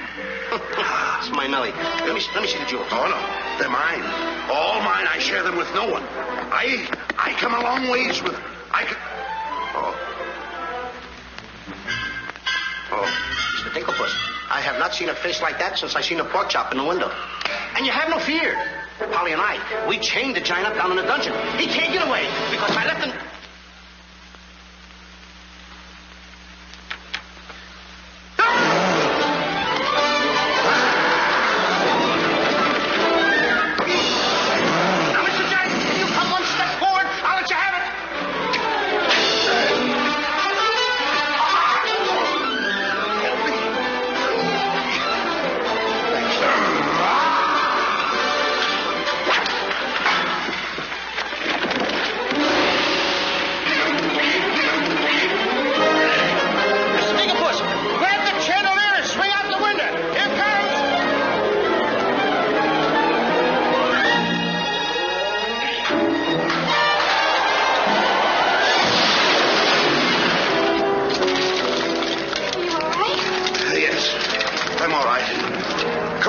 It's my Nellie. Let me see the jewels.
Oh, no. They're mine. All mine. I share them with no one. I come a long ways with...
Oh, Mr. Digglepuss, I have not seen a face like that since I seen a pork chop in the window. And you have no fear. Polly and I, we chained the giant up down in the dungeon. He can't get away because I left him... Now, Mr. Giant, if you come one step forward, I'll let you have it.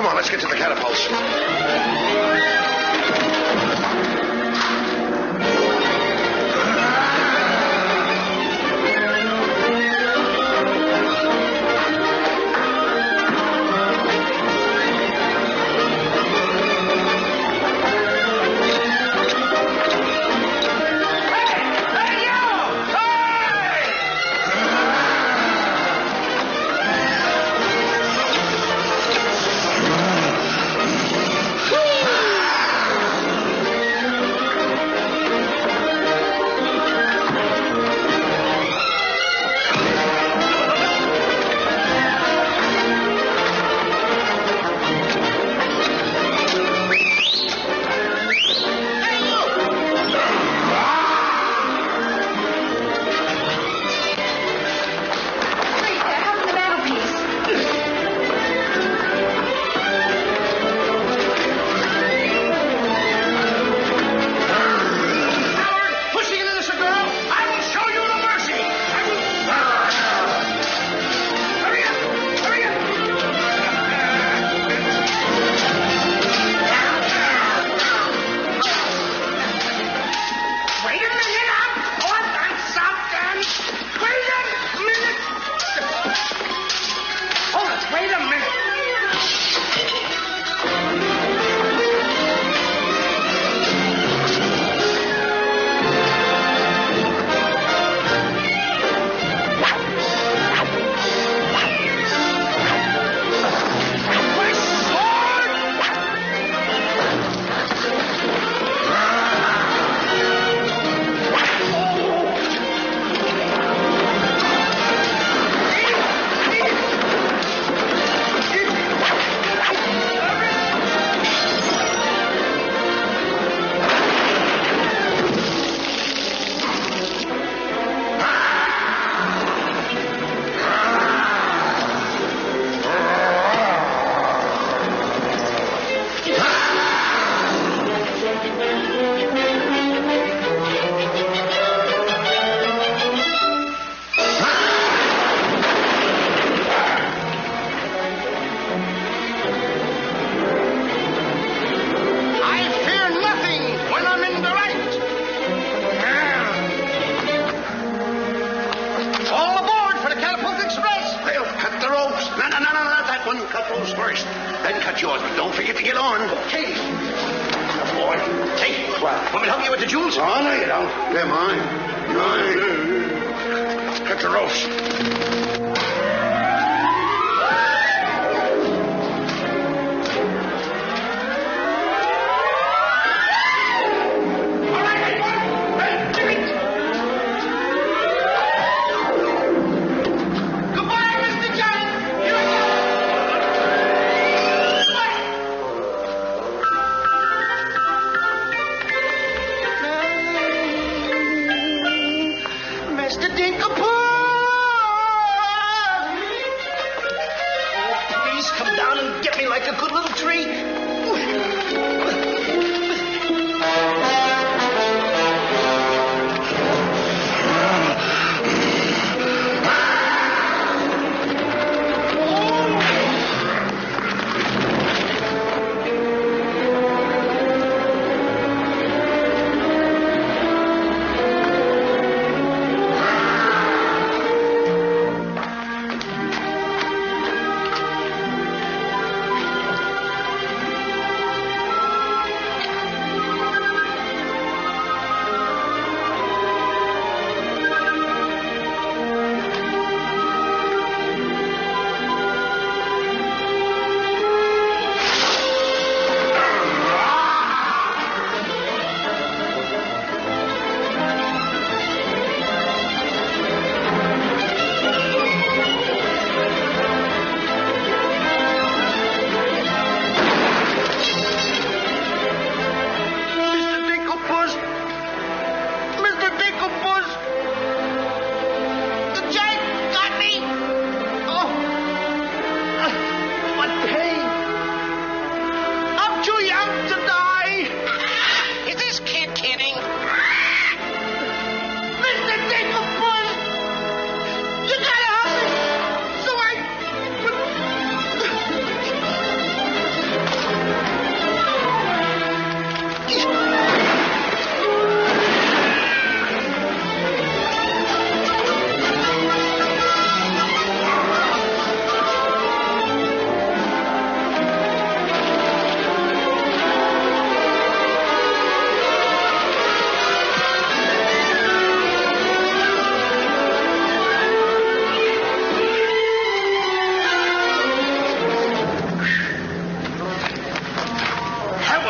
Come on, let's get to the catapults.
Cut those first, then cut yours, but don't forget to get on. Okay. Good boy. Hey, want me to help you with the jewels?
Oh, no, you don't. They're mine. Mine. Cut the ropes.
Mr. Dinkapoo!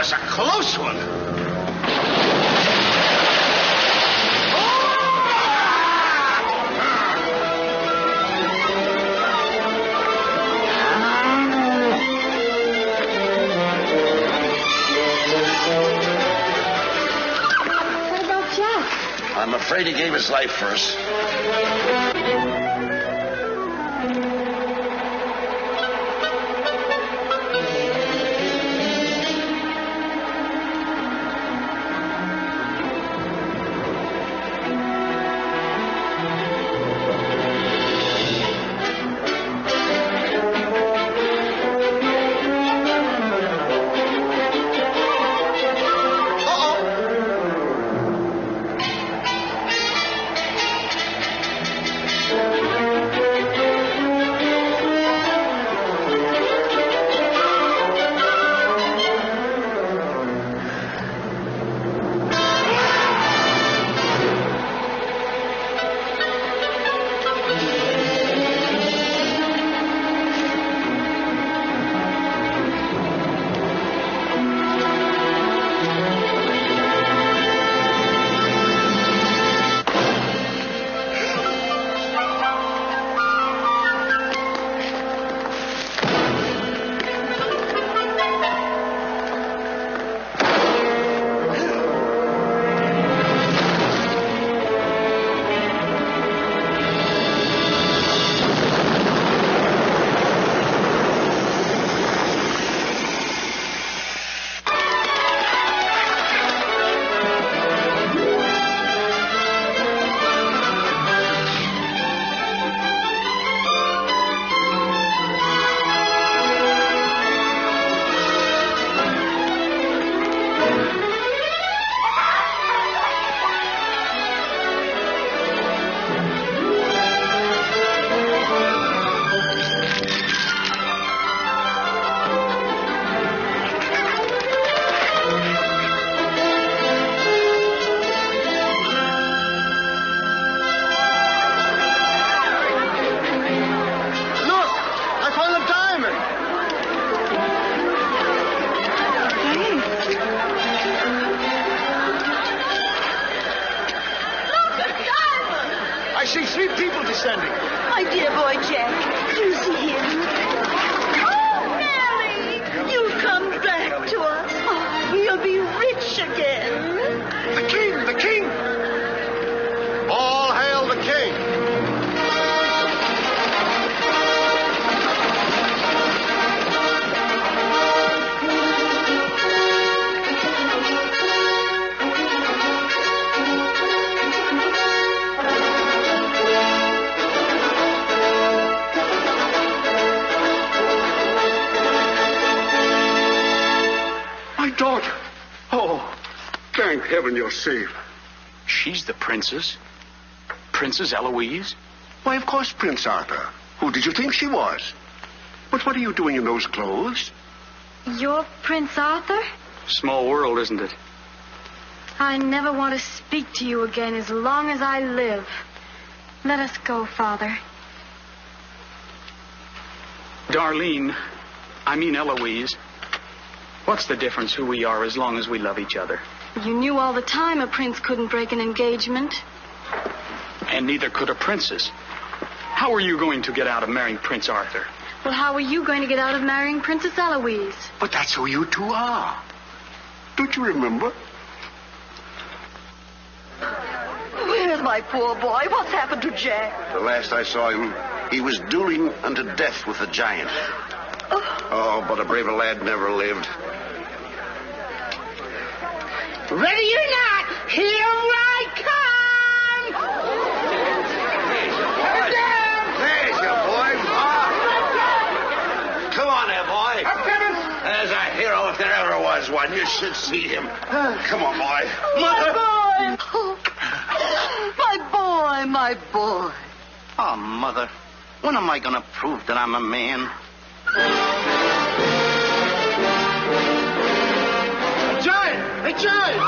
was a close one.
What about Jack?
I'm afraid he gave his life first.
I see 3 people descending.
My dear boy Jack, you see him? Oh, Nellie, you'll come back to us. Oh, we'll be rich again.
The king, the king. All hail the king.
Daughter. Oh, thank heaven you're safe.
She's the princess. Princess Eloise?
Why, of course, Prince Arthur. Who did you think she was? But what are you doing in those clothes?
You're Prince Arthur?
Small world, isn't it?
I never want to speak to you again as long as I live. Let us go, Father.
Darlene, I mean Eloise. What's the difference who we are as long as we love each other?
You knew all the time a prince couldn't break an engagement.
And neither could a princess. How are you going to get out of marrying Prince Arthur?
Well, how are you going to get out of marrying Princess Eloise?
But that's who you two are. Don't you remember?
Where's my poor boy? What's happened to Jack?
The last I saw him, he was dueling unto death with the giant. Oh, but a braver lad never lived.
Ready or not, here I come!
There's your boy. Come on there, boy. I'm coming. There's a hero if there ever was one. You should see him. Come on, boy.
My boy! Oh, my boy, my boy.
Oh, Mother, when am I going to prove that I'm a man?
A giant! A giant!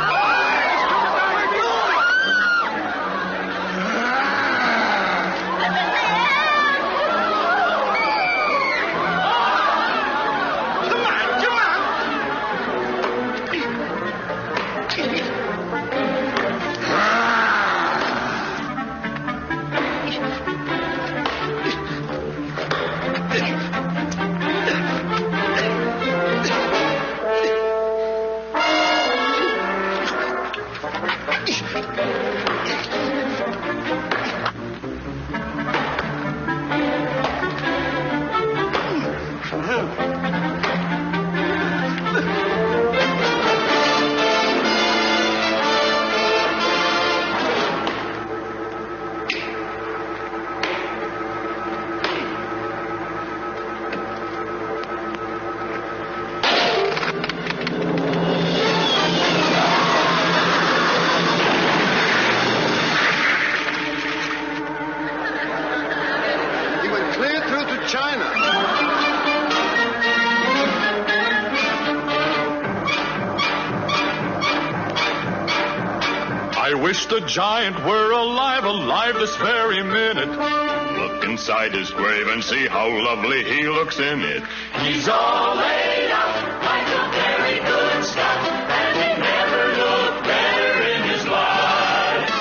I wish the giant were alive this very minute. Look inside his grave and see how lovely he looks in it.
He's all laid out like a very good scout, and he never looked better in his life.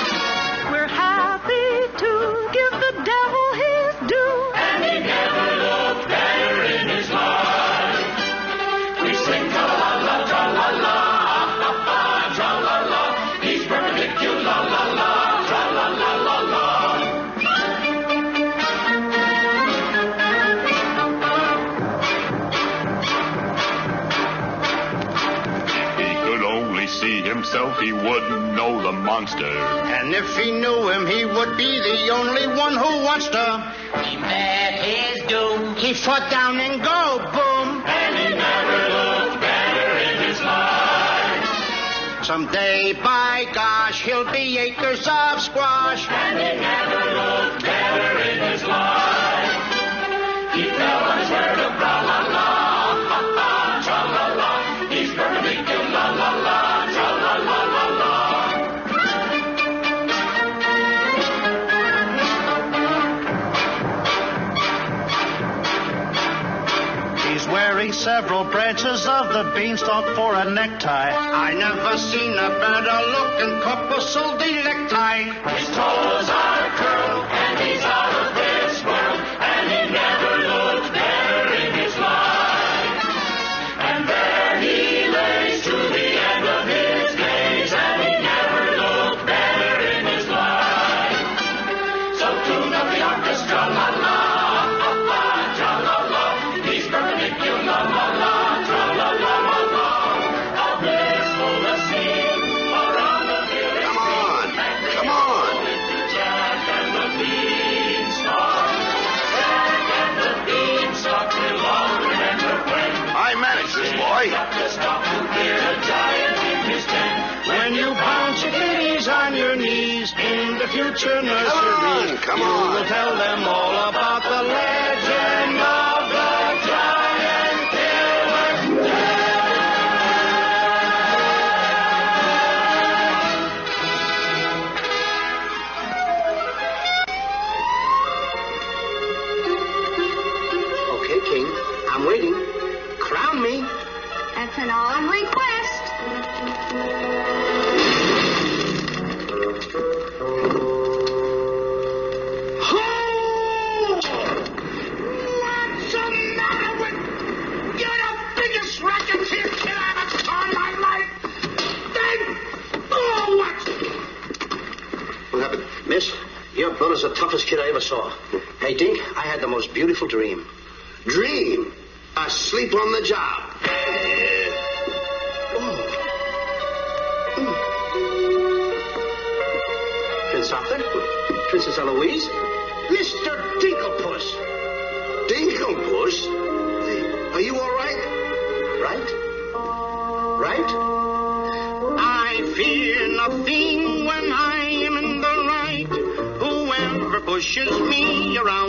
We're happy to give the devil his due,
and he never looked better in his life. We sing tra-la-la, tra-la-la, tra-la-la. He's perpendicular, la-la-la, tra-la-la-la-la.
See himself, he wouldn't know the monster.
And if he knew him, he would be the only one who wants to. He met his doom. He fought down and go boom.
And he never looked better in his life.
Someday, by gosh, he'll be acres of squash.
And he never looked better in his life. He fell on his word of tra-la-la, tra-la-la. He's perpendicular, la-la-la.
Wearing several branches of the beanstalk for a necktie.
I never seen a better looking corpuscle necktie.
His toes are curled and he's out of this world, and he never looked better in his life. And there he lays to the end of his days, and he never looked better in his life. So tune up the orchestra, la la.
When you bounce your kitties on your knees in the future nurseries,
come
you
on.
will tell them all about the legend of the giant killer.
Okay, King, I'm waiting. Crown me.
That's an odd request.
What's the matter with... You're the biggest racketeer kid I ever saw in my life. Then... Oh, what?
What happened? Miss, your brother's the toughest kid I ever saw. Hey, Dink, I had the most beautiful dream.
Dream? Asleep on the job.
Prince Arthur? Princess Eloise?
Mr. Dinklepuss.
Dinklepuss? Are you all right?
Right? Right?
I fear nothing when I am in the right. Whoever pushes me around